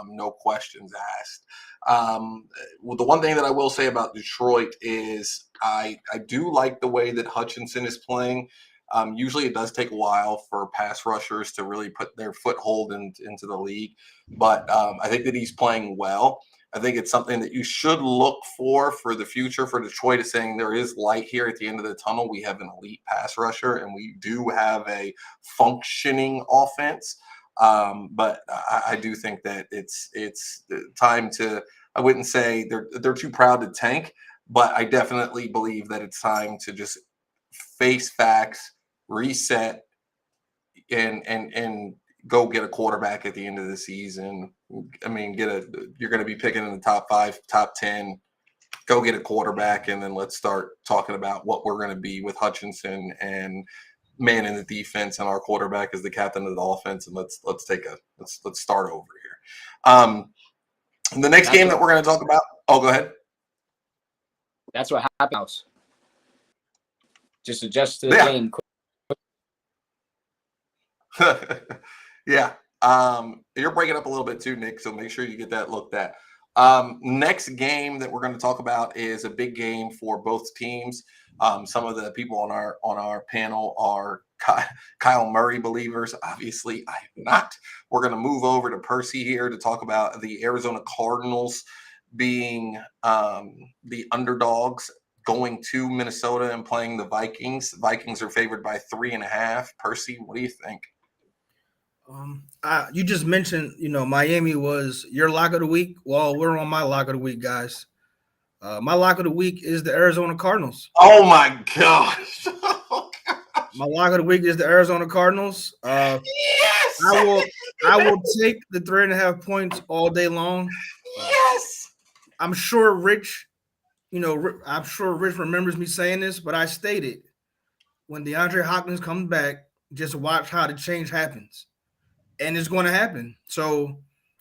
No questions asked. Well, the one thing that I will say about Detroit is I do like the way that Hutchinson is playing. Usually it does take a while for pass rushers to really put their foothold into the league. But I think that he's playing well. I think it's something that you should look for the future for Detroit, is saying there is light here at the end of the tunnel. We have an elite pass rusher, and we do have a functioning offense. But I do think that it's time to. I wouldn't say they're too proud to tank, but I definitely believe that it's time to just face facts, reset, and go get a quarterback at the end of the season. I mean, you're going to be picking in the top 5, top 10. Go get a quarterback, and then let's start talking about what we're going to be with Hutchinson and man in the defense, and our quarterback is the captain of the offense. And let's start over here. The next game that we're going to talk about. Oh, go ahead. That's what happened. Just adjust to the game. Yeah. You're breaking up a little bit too, Nick, so make sure you get that looked at. Next game that we're going to talk about is a big game for both teams. Some of the people on our panel are Kyle Murray believers. Obviously, I am not. We're going to move over to Percy here to talk about the Arizona Cardinals being the underdogs, going to Minnesota and playing the Vikings. Vikings are favored by 3.5. Percy, what do you think? You just mentioned, Miami was your lock of the week. Well, we're on my lock of the week, guys. My lock of the week is the Arizona Cardinals. Oh my gosh! My lock of the week is the Arizona Cardinals. Yes, I will take the 3.5 points all day long. Yes, I'm sure Rich remembers me saying this, but I stated when DeAndre Hopkins comes back, just watch how the change happens. And it's going to happen. So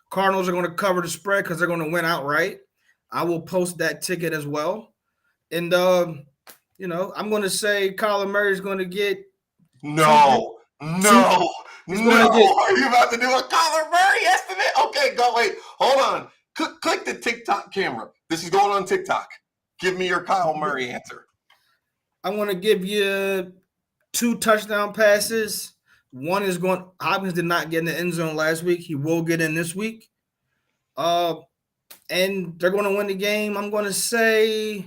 Cardinals are going to cover the spread because they're going to win outright. I will post that ticket as well. And I'm going to say Kyler Murray is going to get No. He's No. gonna get- Are you about to do a Kyler Murray estimate? Okay, go wait. Hold on. Click the TikTok camera. This is going on TikTok. Give me your Kyle Murray answer. I'm going to give you 2 touchdown passes. One is Hopkins did not get in the end zone last week. He will get in this week. And they're going to win the game. I'm going to say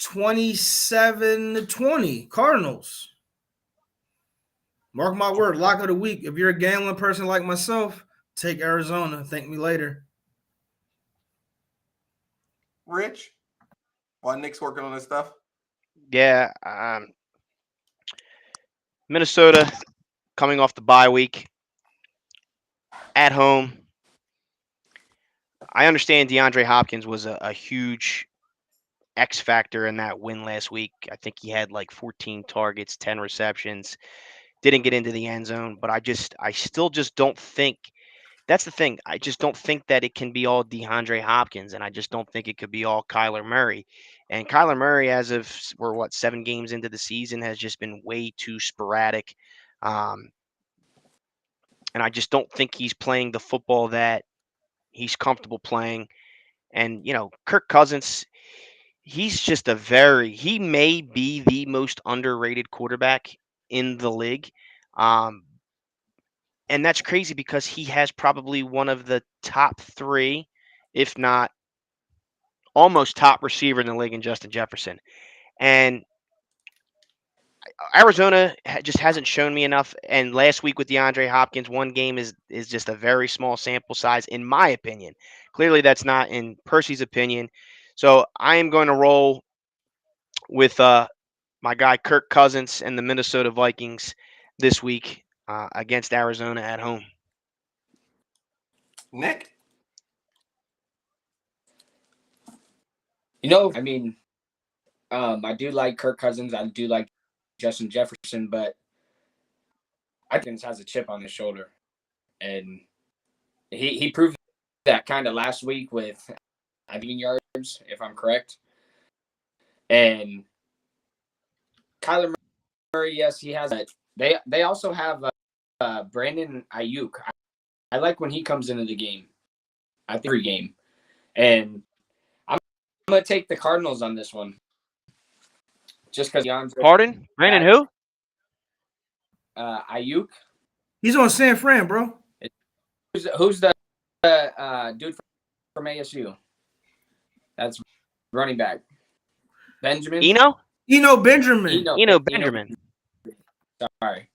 27-20 Cardinals. Mark my word, lock of the week. If you're a gambling person like myself, take Arizona. Thank me later. Rich, while Nick's working on this stuff. Yeah, Minnesota coming off the bye week at home. I understand DeAndre Hopkins was a huge X factor in that win last week. I think he had like 14 targets, 10 receptions, didn't get into the end zone, but I still just don't think that's the thing. I just don't think that it can be all DeAndre Hopkins, and I just don't think it could be all Kyler Murray. And Kyler Murray, as of 7 games into the season, has just been way too sporadic. And I just don't think he's playing the football that he's comfortable playing. And, Kirk Cousins, he's just he may be the most underrated quarterback in the league. And that's crazy because he has probably one of the top 3, if not almost top receiver in the league in Justin Jefferson. And Arizona just hasn't shown me enough. And last week with DeAndre Hopkins, 1 game is just a very small sample size, in my opinion. Clearly, that's not in Percy's opinion. So I am going to roll with my guy Kirk Cousins and the Minnesota Vikings this week against Arizona at home. Nick? I do like Kirk Cousins. I do like Justin Jefferson, but I think he has a chip on his shoulder. And he proved that kind of last week with 15 yards, if I'm correct. And Kyler Murray, yes, he has it. They also have Brandon Ayuk. I like when he comes into the game. I think every game. And I'm going to take the Cardinals on this one. Just because Pardon? Brandon who? Ayuk. He's on San Fran, bro. Who's the dude from ASU? That's running back. Benjamin? Eno Benjamin. Benjamin. Sorry.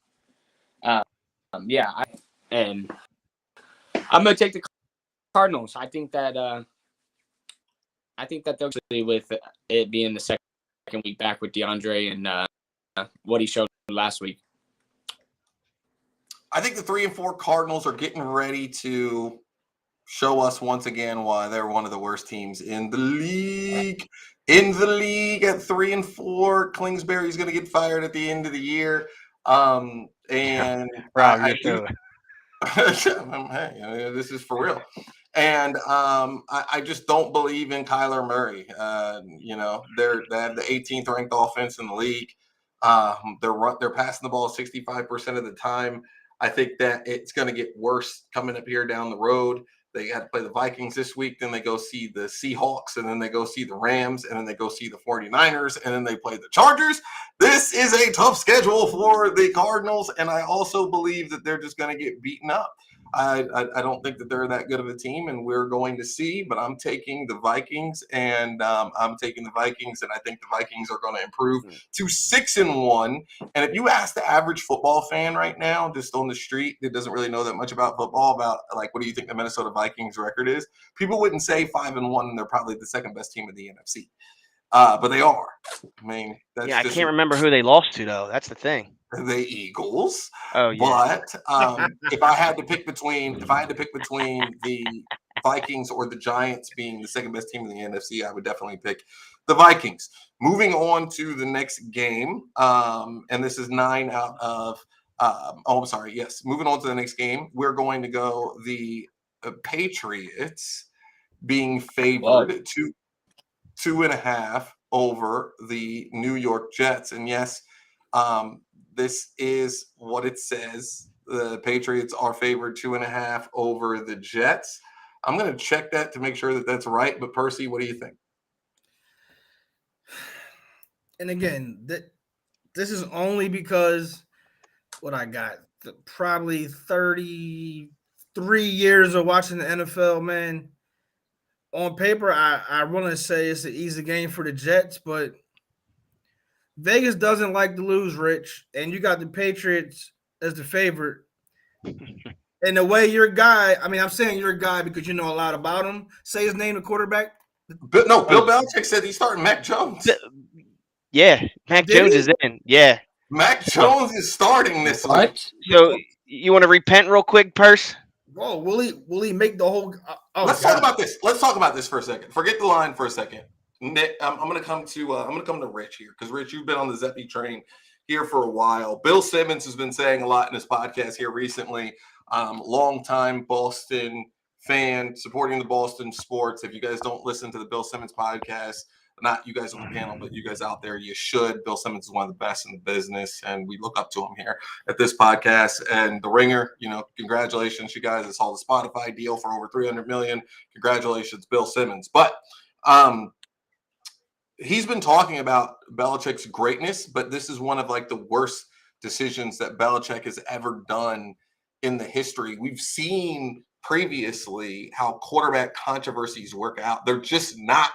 Yeah. I'm going to take the Cardinals. I think that they'll see with it being the second week back with DeAndre and what he showed last week. I think the 3 and 4 Cardinals are getting ready to show us once again why they're one of the worst teams in the league. At 3 and 4, Kingsbury's going to get fired at the end of the year. And Rob, hey, this is for real. And I just don't believe in Kyler Murray. They have the 18th ranked offense in the league. They're passing the ball 65% of the time. I think that it's going to get worse coming up here down the road. They got to play the Vikings this week. Then they go see the Seahawks, and then they go see the Rams, and then they go see the 49ers, and then they play the Chargers. This is a tough schedule for the Cardinals, and I also believe that they're just going to get beaten up. I don't think that they're that good of a team, and we're going to see, but I'm taking the Vikings, and I think the Vikings are going to improve to 6-1. And if you ask the average football fan right now, just on the street, that doesn't really know that much about football, about like, what do you think the Minnesota Vikings record is? People wouldn't say 5-1, and they're probably the second best team in the NFC. But they are. I mean, I can't remember who they lost to, though. That's the thing. The Eagles. Oh, yeah. But if I had to pick between the Vikings or the Giants being the second best team in the NFC, I would definitely pick the Vikings. Moving on to the next game, and this is 9 out of. Moving on to the next game, we're going to go the Patriots being favored 2.5 over the New York Jets. And yes, this is what it says. The Patriots are favored 2.5 over the Jets. I'm going to check that to make sure that that's right. But Percy, what do you think? And again, this is only because what I got probably 33 years of watching the NFL, man. On paper, I want to say it's an easy game for the Jets, but Vegas doesn't like to lose, Rich, and you got the Patriots as the favorite. And the way your guy, I mean, I'm saying your guy because you know a lot about him. Say his name, the quarterback. Bill Belichick said he's starting Mac Jones. Yeah, Mac Jones is in. Yeah. Mac Jones is starting this week. So you want to repent real quick, Purse? Whoa, will he make the whole? Let's talk about this. Let's talk about this for a second. Forget the line for a second. Nick, I'm gonna come to Rich here because Rich, you've been on the Zeppy train here for a while. Bill Simmons has been saying a lot in his podcast here recently. Longtime Boston fan, supporting the Boston sports. If you guys don't listen to the Bill Simmons podcast, not you guys on the panel, but you guys out there, you should. Bill Simmons is one of the best in the business, and we look up to him here at this podcast. And The Ringer, congratulations, you guys. It's all the Spotify deal for over 300 million. Congratulations, Bill Simmons. But he's been talking about Belichick's greatness, but this is one of like the worst decisions that Belichick has ever done in the history. We've seen previously how quarterback controversies work out. They're just not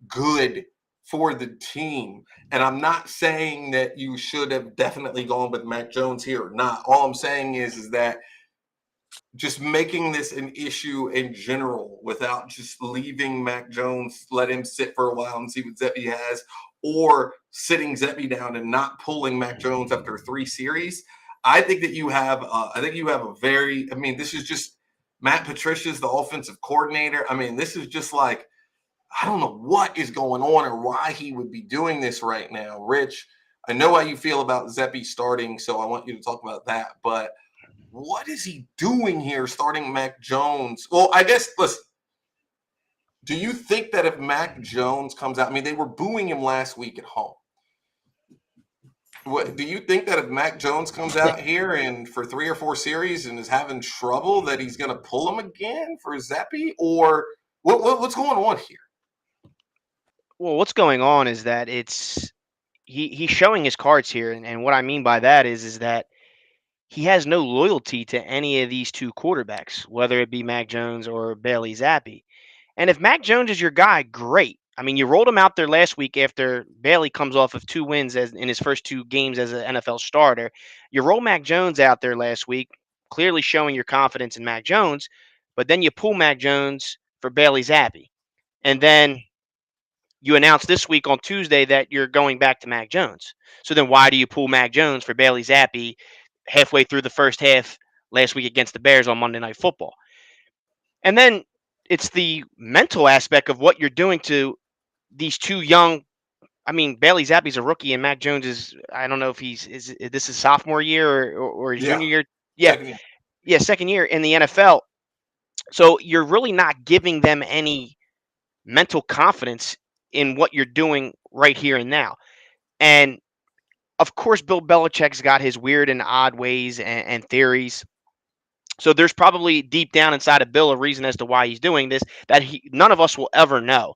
good for the team. And I'm not saying that you should have definitely gone with Mac Jones here or not. All I'm saying is that just making this an issue in general without just leaving Mac Jones, let him sit for a while and see what Zeppy has, or sitting Zeppy down and not pulling Mac Jones after 3 series. I think that you have this is just Matt Patricia's the offensive coordinator. I mean, this is just like, I don't know what is going on or why he would be doing this right now. Rich, I know how you feel about Zeppy starting, so I want you to talk about that. But what is he doing here starting Mac Jones? Well, I guess, listen, do you think that if Mac Jones comes out, I mean, they were booing him last week at home. What do you think that if Mac Jones comes out here and for 3 or 4 series and is having trouble that he's going to pull him again for Zeppy? Or what's going on here? Well, what's going on is that he's showing his cards here, and what I mean by that is that he has no loyalty to any of these 2 quarterbacks, whether it be Mac Jones or Bailey Zappi. And if Mac Jones is your guy, great. I mean, you rolled him out there last week after Bailey comes off of 2 wins in his first 2 games as an NFL starter. You roll Mac Jones out there last week, clearly showing your confidence in Mac Jones, but then you pull Mac Jones for Bailey Zappi. And then you announced this week on Tuesday that you're going back to Mac Jones. So then why do you pull Mac Jones for Bailey Zappi halfway through the first half last week against the Bears on Monday Night Football? And then it's the mental aspect of what you're doing to these 2 young. I mean, Bailey Zappi's a rookie, and Mac Jones is, I don't know if this is sophomore year or his junior year. Yeah, second year in the NFL. So you're really not giving them any mental confidence in what you're doing right here and now. And of course, Bill Belichick's got his weird and odd ways and theories. So there's probably deep down inside of Bill a reason as to why he's doing this that none of us will ever know.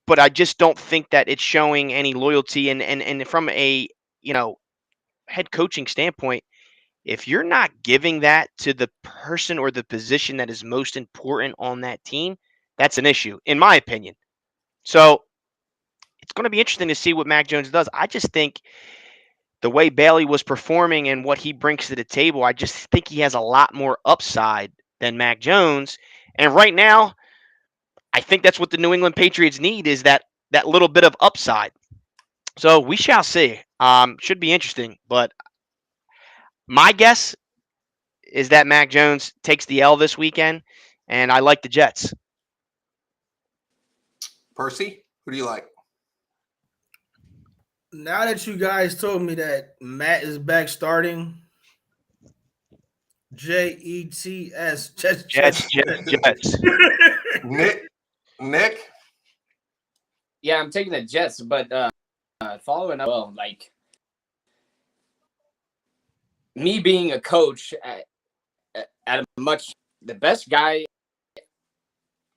But I just don't think that it's showing any loyalty. And from a head coaching standpoint, if you're not giving that to the person or the position that is most important on that team, that's an issue, in my opinion. So it's going to be interesting to see what Mac Jones does. I just think the way Bailey was performing and what he brings to the table, I just think he has a lot more upside than Mac Jones. And right now, I think that's what the New England Patriots need is that little bit of upside. So we shall see. Should be interesting. But my guess is that Mac Jones takes the L this weekend, and I like the Jets. Percy, who do you like? Now that you guys told me that Matt is back starting, Jets. Jets. Nick, Yeah, I'm taking the Jets, but following up, well, like me being a coach at the best guy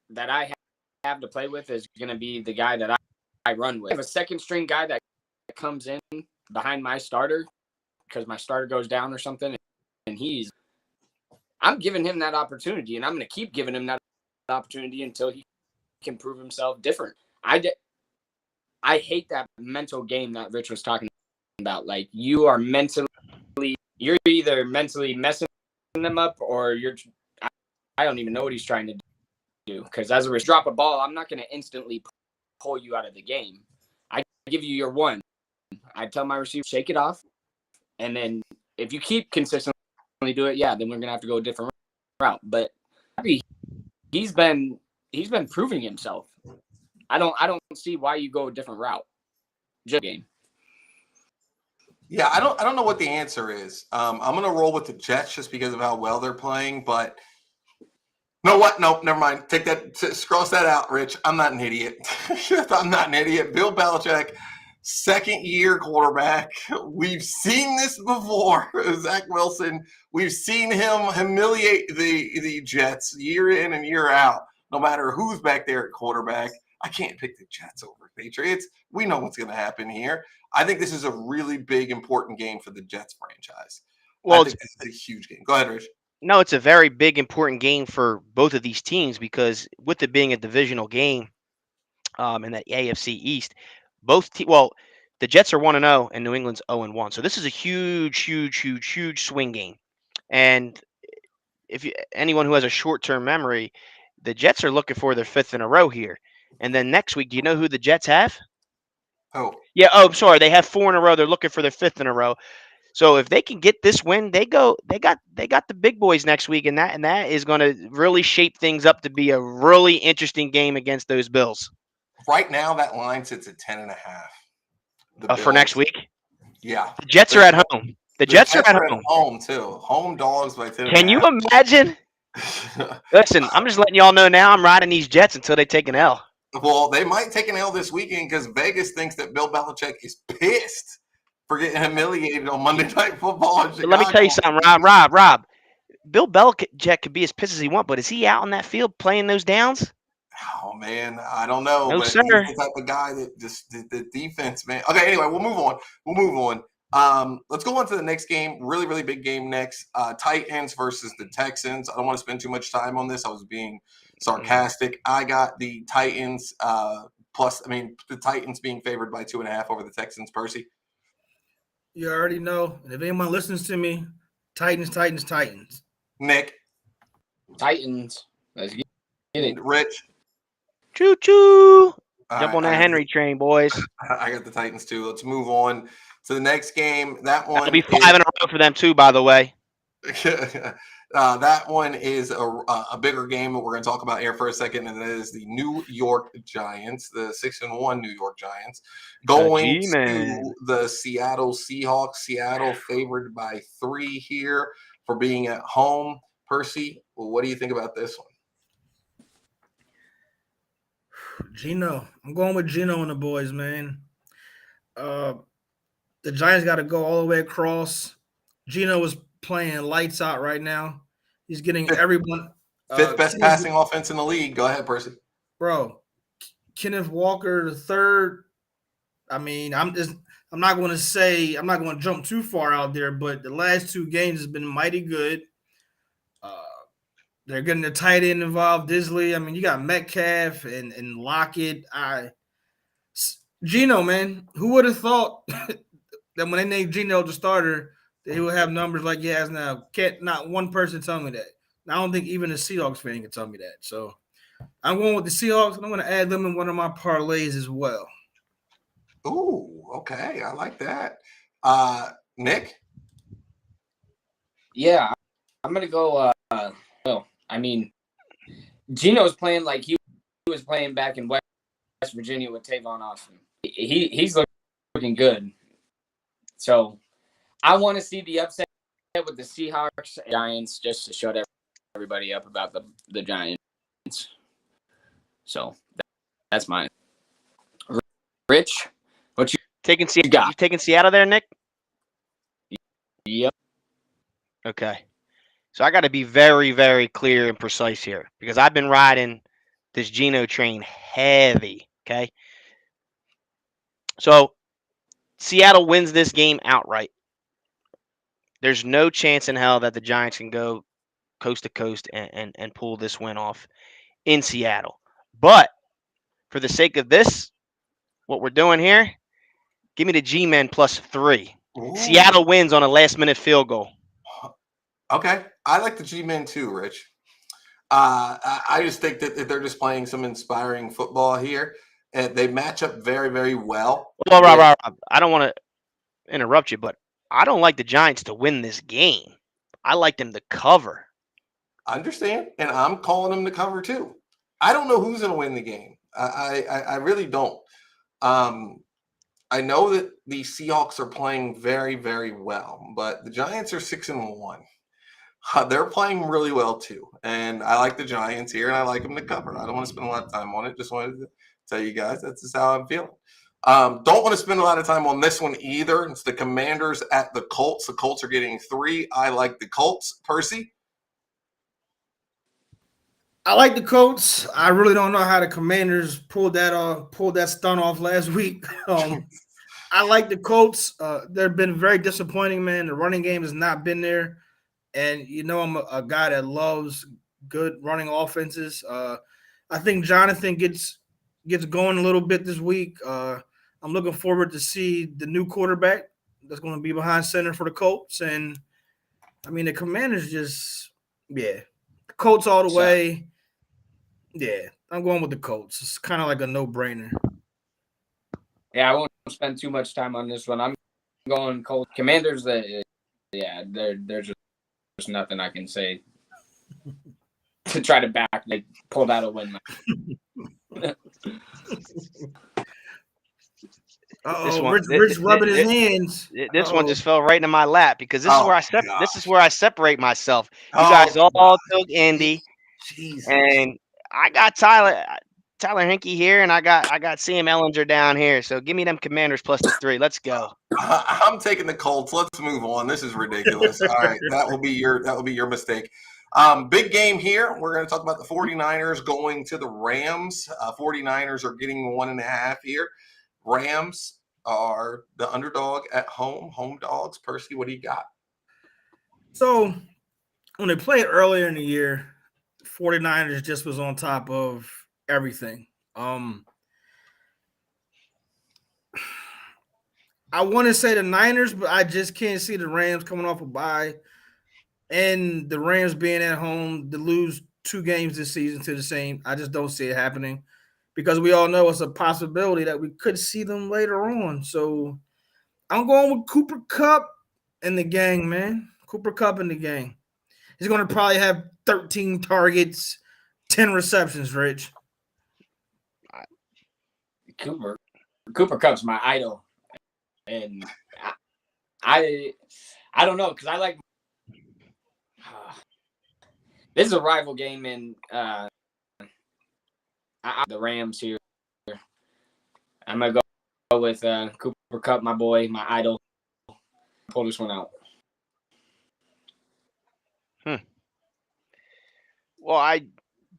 that I have to play with is going to be the guy that I run with. I have a second string guy that comes in behind my starter because my starter goes down or something, and I'm giving him that opportunity, and I'm going to keep giving him that opportunity until he can prove himself different. I hate that mental game that Rich was talking about. Like, you're either mentally messing them up, or I don't even know what he's trying to do. Because as a receiver, drop a ball, I'm not going to instantly pull you out of the game. I give you your one. I tell my receiver, shake it off. And then if you keep consistently do it, yeah, then we're going to have to go a different route. But he's been proving himself. I don't see why you go a different route. Just game. Yeah, I don't know what the answer is. I'm gonna roll with the Jets just because of how well they're playing. But no, what? Nope, never mind. Take that. Cross that out, Rich. I'm not an idiot. I'm not an idiot. Bill Belichick, second-year quarterback. We've seen this before. Zach Wilson. We've seen him humiliate the Jets year in and year out. No matter who's back there at quarterback. I can't pick the Jets over Patriots. We know what's going to happen here. I think this is a really big, important game for the Jets franchise. Well, I think this is a huge game. Go ahead, Rich. no, it's a very big, important game for both of these teams because with it being a divisional game in that AFC East, the Jets are 1-0 and New England's 0-1. So this is a huge, huge, huge, huge swing game. And if anyone who has a short-term memory, the Jets are looking for their fifth in a row here. And then next week, do you know who the Jets have? Oh, Yeah. Oh, sorry. They have 4 in a row. They're looking for their fifth in a row. So if they can get this win, they got the big boys next week, and that is going to really shape things up to be a really interesting game against those Bills. right now that line sits at 10.5. For next week. Yeah. The Jets are at home. The Jets are at home too. Home dogs by 10. Can you imagine? Listen, I'm just letting y'all know now. I'm riding these Jets until they take an L. Well, they might take an L this weekend because Vegas thinks that Bill Belichick is pissed for getting humiliated on Monday Night Football. But let me tell you something, Rob. Bill Belichick could be as pissed as he wants, but is he out on that field playing those downs? Oh man, I don't know. No, but sir. He's the type of guy that just the defense, man. Okay, anyway, we'll move on. Let's go on to the next game. Really, really big game next. Titans versus the Texans. I don't want to spend too much time on this. I was being sarcastic. I got the Titans the Titans being favored by 2.5 over the Texans. Percy. You already know. And if anyone listens to me, Titans. Nick. Titans. Let's get it. Rich. Choo choo. Jump on that Henry train, boys. I got the Titans too. Let's move on to the next game. That one will be 5 in a row for them too, by the way. That one is a bigger game that we're going to talk about here for a second, and that is the New York Giants, the 6-1 New York Giants, going to the Seattle Seahawks. Seattle favored by 3 here for being at home. Percy, what do you think about this one? Geno. I'm going with Geno and the boys, man. The Giants got to go all the way across. Geno is playing lights out right now. He's getting everyone. Fifth best passing offense in the league. Go ahead, Percy. Bro, Kenneth Walker the third. I mean, I'm not going to jump too far out there, but the last 2 games has been mighty good. They're getting the tight end involved, Disley. I mean, you got Metcalf and Lockett. Geno, man, who would have thought that when they named Geno the starter, that he would have numbers like he has now? Not one person tell me that. I don't think even a Seahawks fan can tell me that. So I'm going with the Seahawks, and I'm going to add them in one of my parlays as well. Ooh, okay. I like that. Nick? Yeah, I'm going to go I mean, Geno's playing like he was playing back in West Virginia with Tavon Austin. He's looking good. So I want to see the upset with the Seahawks and Giants just to shut everybody up about the Giants. So that's mine. Rich, what you Taking got? you taking Seattle there, Nick? Yep. Okay. So I got to be very, very clear and precise here because I've been riding this Geno train heavy. Okay. So Seattle wins this game outright. There's no chance in hell that the Giants can go coast to coast and pull this win off in Seattle. But for the sake of this, what we're doing here, give me the G-Men +3. Ooh. Seattle wins on a last-minute field goal. Okay. I like the G-Men too, Rich. I just think that they're just playing some inspiring football here. And they match up very, very well. Well, Rob, I don't want to interrupt you, but I don't like the Giants to win this game. I like them to cover. I understand, and I'm calling them to cover too. I don't know who's going to win the game. I really don't. I know that the Seahawks are playing very, very well, but the Giants are 6-1. They're playing really well too, and I like the Giants here, and I like them to cover. I don't want to spend a lot of time on it. Just wanted to tell you guys that's just how I'm feeling. Don't want to spend a lot of time on this one either. It's the Commanders at the Colts. The Colts are getting 3. I like the Colts. Percy? I like the Colts. I really don't know how the Commanders pulled that stunt off last week. I like the Colts. They've been very disappointing, man. The running game has not been there. And you know I'm a guy that loves good running offenses. I think Jonathan gets going a little bit this week. I'm looking forward to see the new quarterback that's going to be behind center for the Colts. And I mean the Commanders just the Colts all the way. Yeah, I'm going with the Colts. It's kind of like a no-brainer. Yeah, I won't spend too much time on this one. I'm going Colts. Commanders. There's just nothing I can say to try to back. They pulled out a win. Rich rubbing his hands. This one just fell right into my lap because this is where I separate myself. You guys all took Indy, Jesus. and I got Tyler Hinkie here, and I got Sam Ellinger down here. So give me them Commanders +3. Let's go. I'm taking the Colts. Let's move on. This is ridiculous. All right, that will be your mistake. Big game here. We're going to talk about the 49ers going to the Rams. 49ers are getting 1.5 here. Rams are the underdog at home. Home dogs. Percy, what do you got? So when they played earlier in the year, 49ers just was on top of everything. I want to say the Niners, but I just can't see the Rams coming off a bye and the Rams being at home to lose 2 games this season to the same. I just don't see it happening because we all know it's a possibility that we could see them later on. So I'm going with Cooper Kupp and the gang, man. Cooper Kupp and the gang. He's going to probably have 13 targets, 10 receptions, Rich. Cooper Kupp's my idol. And I don't know because I like this is a rival game and the Rams here. I'm gonna go with Cooper Kupp, my boy, my idol. Pull this one out. Well, I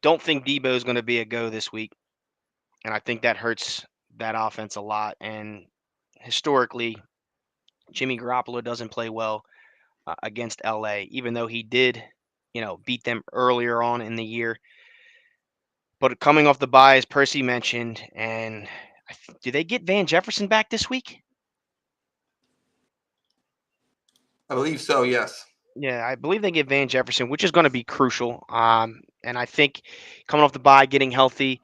don't think Debo is going to be a go this week, and I think that hurts that offense a lot. And historically, Jimmy Garoppolo doesn't play well against LA, even though he did, beat them earlier on in the year. But coming off the bye, as Percy mentioned, and do they get Van Jefferson back this week? I believe so, yes. Yeah, I believe they get Van Jefferson, which is going to be crucial. And I think coming off the bye, getting healthy,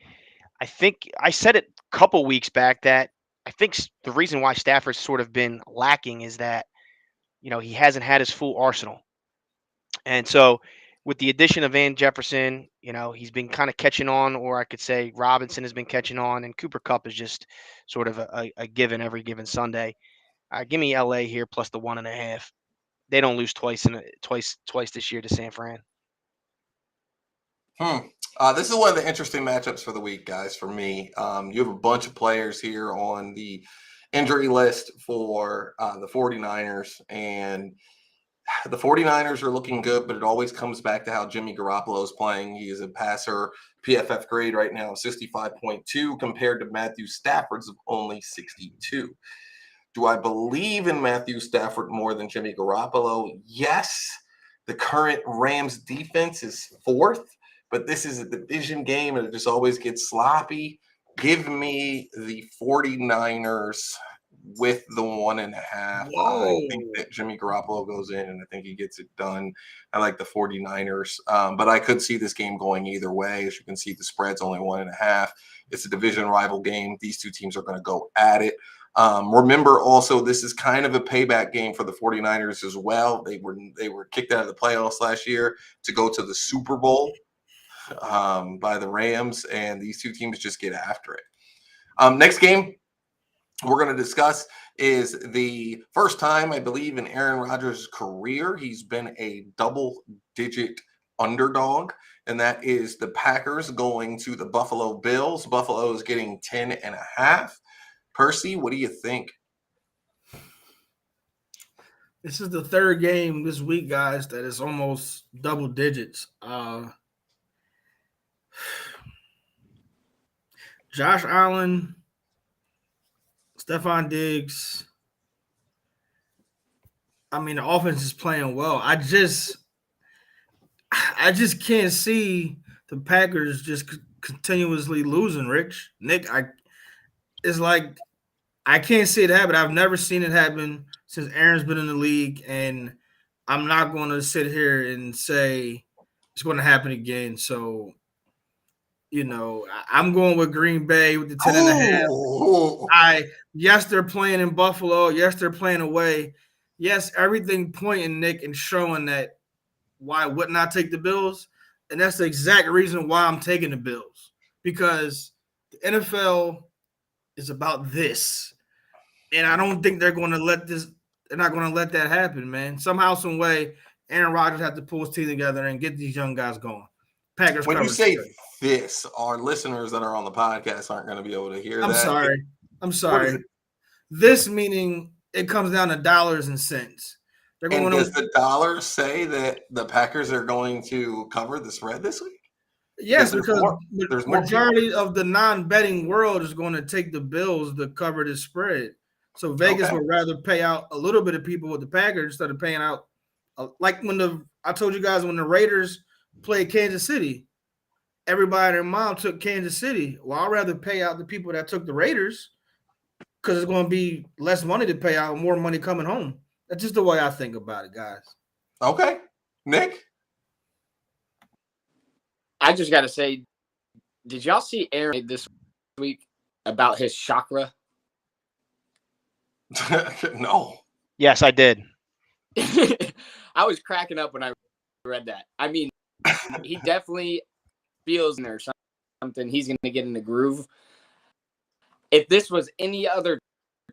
I think I said it a couple weeks back that I think the reason why Stafford's sort of been lacking is that, he hasn't had his full arsenal. And so with the addition of Van Jefferson, he's been kind of catching on, or I could say Robinson has been catching on, and Cooper Kupp is just sort of a given every given Sunday. Give me LA here plus the 1.5. They don't lose twice this year to San Fran. This is one of the interesting matchups for the week, guys, for me. You have a bunch of players here on the injury list for the 49ers, and the 49ers are looking good, but it always comes back to how Jimmy Garoppolo is playing. He is a passer PFF grade right now, 65.2, compared to Matthew Stafford's of only 62. Do I believe in Matthew Stafford more than Jimmy Garoppolo? Yes. The current Rams defense is fourth, but this is a division game and it just always gets sloppy. Give me the 49ers with the 1.5. I think that Jimmy Garoppolo goes in and I think he gets it done. I like the 49ers, but I could see this game going either way. As you can see, the spread's only 1.5. It's a division rival game. These two teams are going to go at it. Remember also, this is kind of a payback game for the 49ers as well. They were kicked out of the playoffs last year to go to the Super Bowl by the Rams, and these two teams just get after it. Next game we're going to discuss is the first time, I believe, in Aaron Rodgers' career he's been a double-digit underdog, and that is the Packers going to the Buffalo Bills. Buffalo is getting 10.5. Percy, what do you think? This is the third game this week, guys, that is almost double digits. Josh Allen, Stephon Diggs. I mean, the offense is playing well. I just can't see the Packers just continuously losing, Nick, it's like I can't see it happen. I've never seen it happen since Aaron's been in the league, and I'm not going to sit here and say it's going to happen again. So, I'm going with Green Bay with the 10.5. Yes, they're playing in Buffalo. Yes, they're playing away. Yes, everything pointing, Nick, and showing that why I would not take the Bills. And that's the exact reason why I'm taking the Bills, because the NFL is about this. And I don't think they're going to let that happen, man. Somehow, some way, Aaron Rodgers has to pull his team together and get these young guys going. Packers. When you say this, our listeners that are on the podcast aren't going to be able to hear that. I'm sorry. This meaning it comes down to dollars and cents. Does the dollar say that the Packers are going to cover the spread this week? Yes, because the majority of the non-betting world is going to take the Bills to cover the spread. So Vegas would rather pay out a little bit of people with the Packers instead of paying out, like I told you guys when the Raiders played Kansas City, everybody and their mom took Kansas City. Well, I'd rather pay out the people that took the Raiders because it's going to be less money to pay out, more money coming home. That's just the way I think about it, guys. Okay. Nick? I just got to say, did y'all see Aaron this week about his chakra? No. Yes, I did. I was cracking up when I read that. I mean, he definitely feels in there something. He's going to get in the groove. If this was any other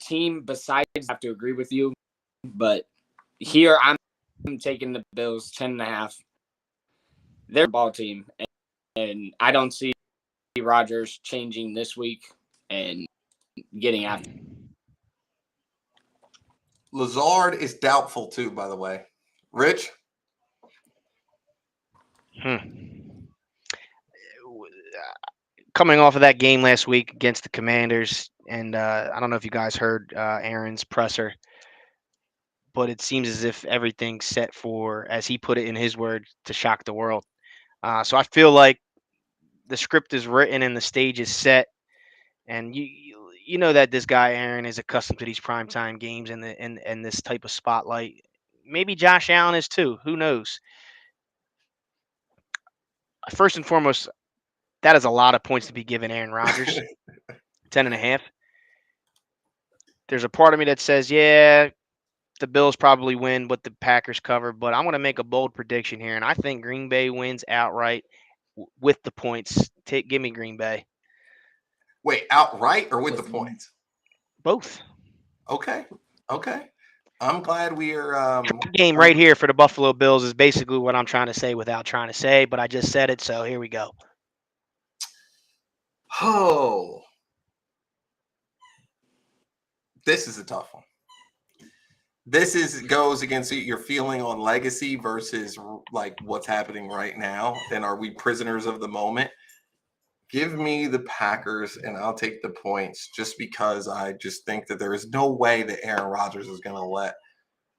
team besides, I have to agree with you. But here I'm taking the Bills 10.5. They're a ball team, and I don't see Rodgers changing this week and getting after. Lazard is doubtful too, by the way. Rich? Coming off of that game last week against the Commanders, and I don't know if you guys heard Aaron's presser, but it seems as if everything's set for, as he put it in his words, to shock the world. So I feel like the script is written and the stage is set, and you know that this guy Aaron is accustomed to these primetime games and this type of spotlight. Maybe Josh Allen is too. Who knows? First and foremost, that is a lot of points to be given Aaron Rodgers. 10.5. There's a part of me that says, yeah, the Bills probably win, but the Packers cover. But I'm going to make a bold prediction here, and I think Green Bay wins outright with the points. Give me Green Bay. Wait, outright or with the points? Both. Okay. I'm glad we are. Game right here for the Buffalo Bills is basically what I'm trying to say without trying to say, but I just said it, so here we go. Oh, this is a tough one. This goes against your feeling on legacy versus like what's happening right now, and are we prisoners of the moment? Give me the Packers, and I'll take the points just because I just think that there is no way that Aaron Rodgers is going to let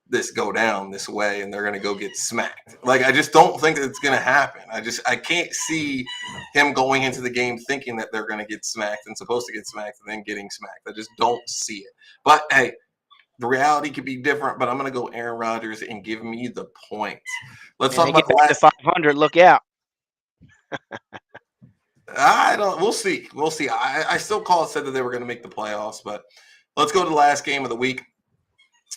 this go down this way and they're going to go get smacked. Like, I just don't think that it's going to happen. I can't see him going into the game thinking that they're going to get smacked and supposed to get smacked and then getting smacked. I just don't see it. But, hey, the reality could be different, but I'm going to go Aaron Rodgers and give me the points. Let's talk about the last 500. Look out. We'll see. We'll see. I still said that they were going to make the playoffs, but let's go to the last game of the week.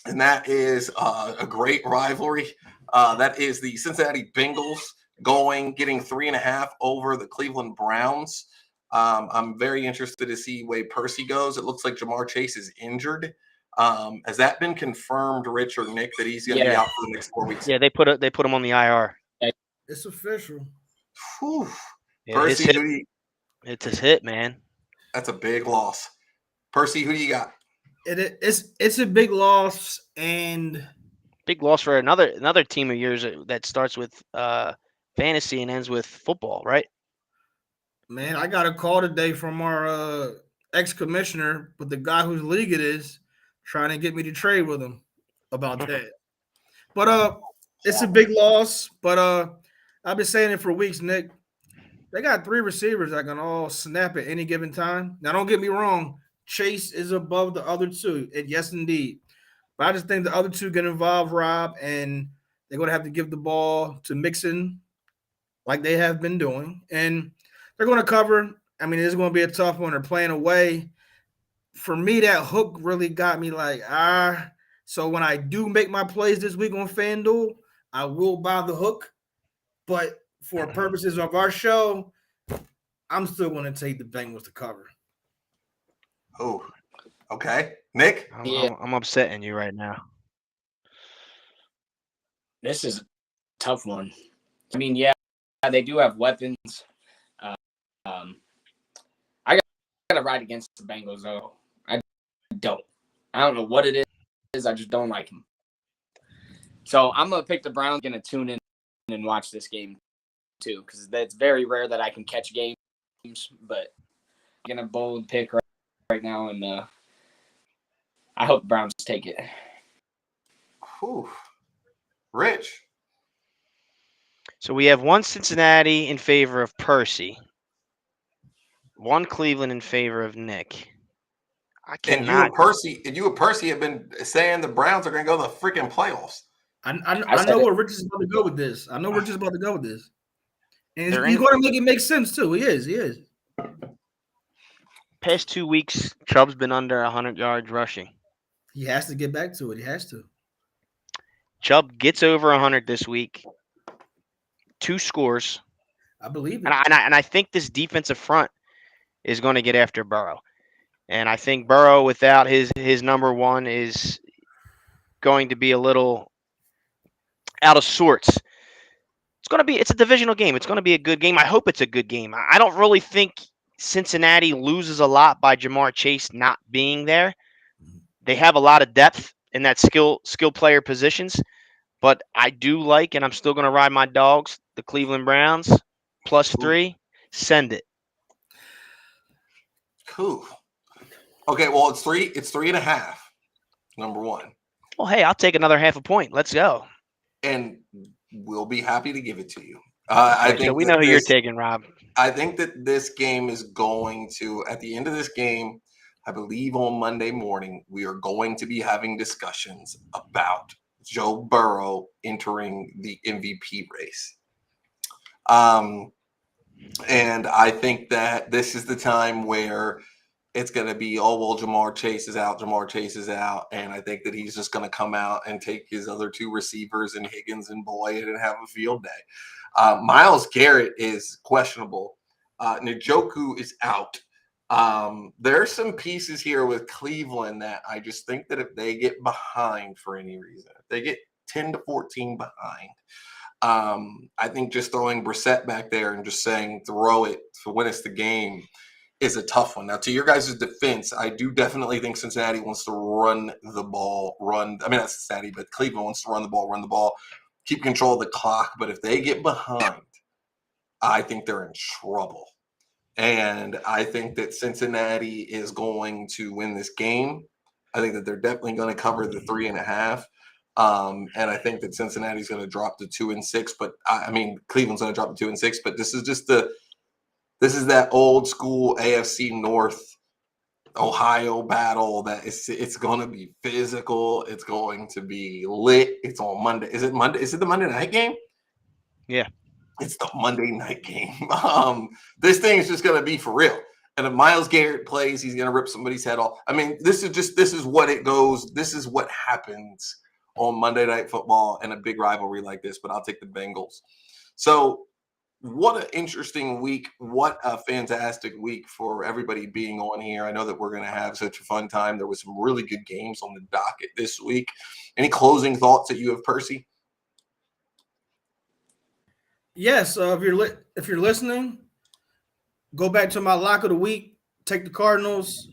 And that is a great rivalry. That is the Cincinnati Bengals getting 3.5 over the Cleveland Browns. I'm very interested to see where Percy goes. It looks like Jamar Chase is injured. Has that been confirmed, Rich or Nick, that he's going to be out for the next 4 weeks? Yeah, they put him on the IR. It's official. Whew. Yeah, Percy, it's his hit, man. That's a big loss. Percy, who do you got? It's a big loss, and big loss for another team of yours that starts with fantasy and ends with football, right? Man, I got a call today from our ex-commissioner, but the guy whose league it is, trying to get me to trade with him about that. But it's a big loss. But I've been saying it for weeks, Nick. They got 3 receivers that can all snap at any given time. Now, don't get me wrong. Chase is above the other 2. And yes, indeed. But I just think the other 2 get involved, Rob, and they're going to have to give the ball to Mixon like they have been doing. And they're going to cover. I mean, it's going to be a tough one. They're playing away. For me, that hook really got me like, So when I do make my plays this week on FanDuel, I will buy the hook. But for purposes of our show, I'm still going to take the Bengals to cover. Oh, okay. Nick? I'm upsetting you right now. This is a tough one. I mean, yeah, they do have weapons. I got to ride against the Bengals, though. I don't know what it is. I just don't like them. So I'm going to pick the Browns. Going to tune in and watch this game, too, because it's very rare that I can catch games. But I'm going to bold pick right now, and I hope the Browns take it. Whew. Rich? So we have one Cincinnati in favor of Percy, one Cleveland in favor of Nick. And you and Percy have been saying the Browns are going to go to the freaking playoffs. I know where Rich is about to go with this. And he's going to make it make sense, too. He is. Past 2 weeks, Chubb's been under 100 yards rushing. He has to get back to it. He has to. Chubb gets over 100 this week. 2 scores. I believe it. And I think this defensive front is going to get after Burrow. And I think Burrow, without his number one, is going to be a little out of sorts. It's a divisional game. It's going to be a good game. I hope it's a good game. I don't really think Cincinnati loses a lot by Jamar Chase not being there. They have a lot of depth in that skill player positions. But I do like, and I'm still going to ride my dogs, the Cleveland Browns, +3. Send it. Cool. Okay, well, it's 3.5, number one. Well, hey, I'll take another half a point. Let's go. And we'll be happy to give it to you. I think we know who you're taking, Rob. I think that this game is going to, at the end of this game, I believe on Monday morning, we are going to be having discussions about Joe Burrow entering the MVP race. And I think that this is the time where it's going to be, Jamar Chase is out. And I think that he's just going to come out and take his other 2 receivers and Higgins and Boyd and have a field day. Myles Garrett is questionable. Njoku is out. There's some pieces here with Cleveland that I just think that if they get behind for any reason, if they get 10 to 14 behind, I think just throwing Brissett back there and just saying throw it to win us the game is a tough one. Now, to your guys' defense, I do definitely think Cincinnati wants to run the ball, not Cincinnati, but Cleveland wants to run the ball, keep control of the clock. But if they get behind, I think they're in trouble. And I think that Cincinnati is going to win this game. I think that they're definitely going to cover the 3.5. And I think that Cincinnati's going to drop to 2-6, but Cleveland's going to drop to 2-6, but this is that old school AFC North Ohio battle that it's going to be physical. It's going to be lit. It's on Monday. Is it Monday? Is it the Monday night game? Yeah. It's the Monday night game. This thing is just going to be for real. And if Myles Garrett plays, he's going to rip somebody's head off. This is what it goes. This is what happens on Monday Night Football in a big rivalry like this, but I'll take the Bengals. So what an interesting week. What a fantastic week for everybody being on here. I know that we're going to have such a fun time. There was some really good games on the docket this week. Any closing thoughts that you have, Percy? Yes, if you're listening, go back to my lock of the week, take the Cardinals,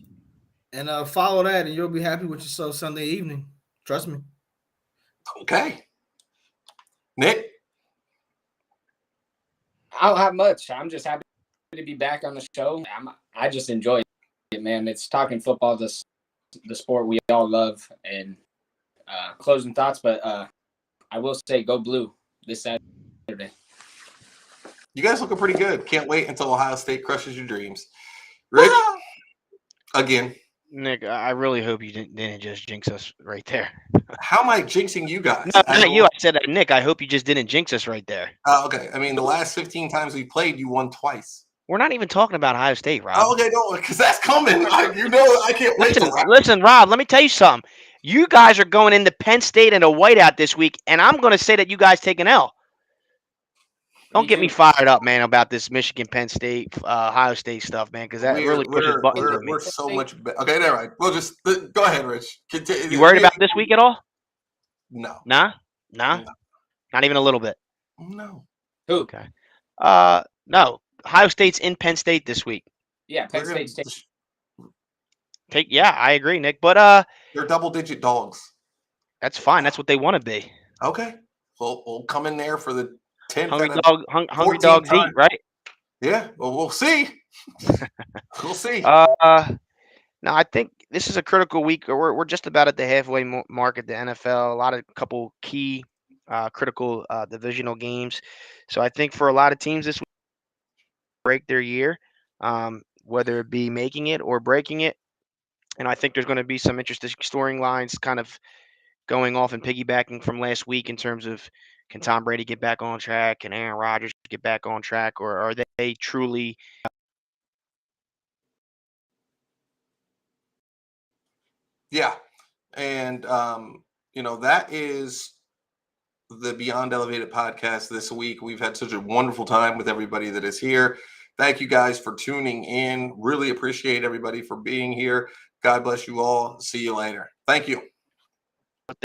and follow that, and you'll be happy with yourself Sunday evening. Trust me. Okay. Nick? I don't have much. I'm just happy to be back on the show. I just enjoy it, man. It's talking football, the sport we all love, and closing thoughts, but I will say go blue this Saturday. You guys looking pretty good. Can't wait until Ohio State crushes your dreams. Rich? Again. Nick, I really hope you didn't just jinx us right there. How am I jinxing you guys? No, not you. I said that, Nick. I hope you just didn't jinx us right there. Okay. The last 15 times we played, you won twice. We're not even talking about Ohio State, Rob. Oh, okay, no, because that's coming. I can't wait. Listen, Rob, let me tell you something. You guys are going into Penn State in a whiteout this week, and I'm going to say that you guys take an L. Don't get me fired up, man, about this Michigan, Penn State, Ohio State stuff, man, because that really pushes buttons in me. We're so much better. Okay, all right. We'll just go ahead, Rich. You worried about this week at all? No. Nah? Not even a little bit. No. Who? Okay. No. Ohio State's in Penn State this week. Yeah, Penn State's Yeah, I agree, Nick. But they're double-digit dogs. That's fine. That's what they want to be. Okay. We'll come in there for the 10th. Hungry dogs eat, right? Yeah. Well, we'll see. We'll see. No, I think this is a critical week. We're just about at the halfway mark at the NFL. A couple key critical divisional games. So I think for a lot of teams this week, break their year, whether it be making it or breaking it. And I think there's going to be some interesting storylines kind of going off and piggybacking from last week in terms of can Tom Brady get back on track? Can Aaron Rodgers get back on track? Or are they truly Yeah. And, that is the Beyond Elevated podcast this week. We've had such a wonderful time with everybody that is here. Thank you guys for tuning in. Really appreciate everybody for being here. God bless you all. See you later. Thank you.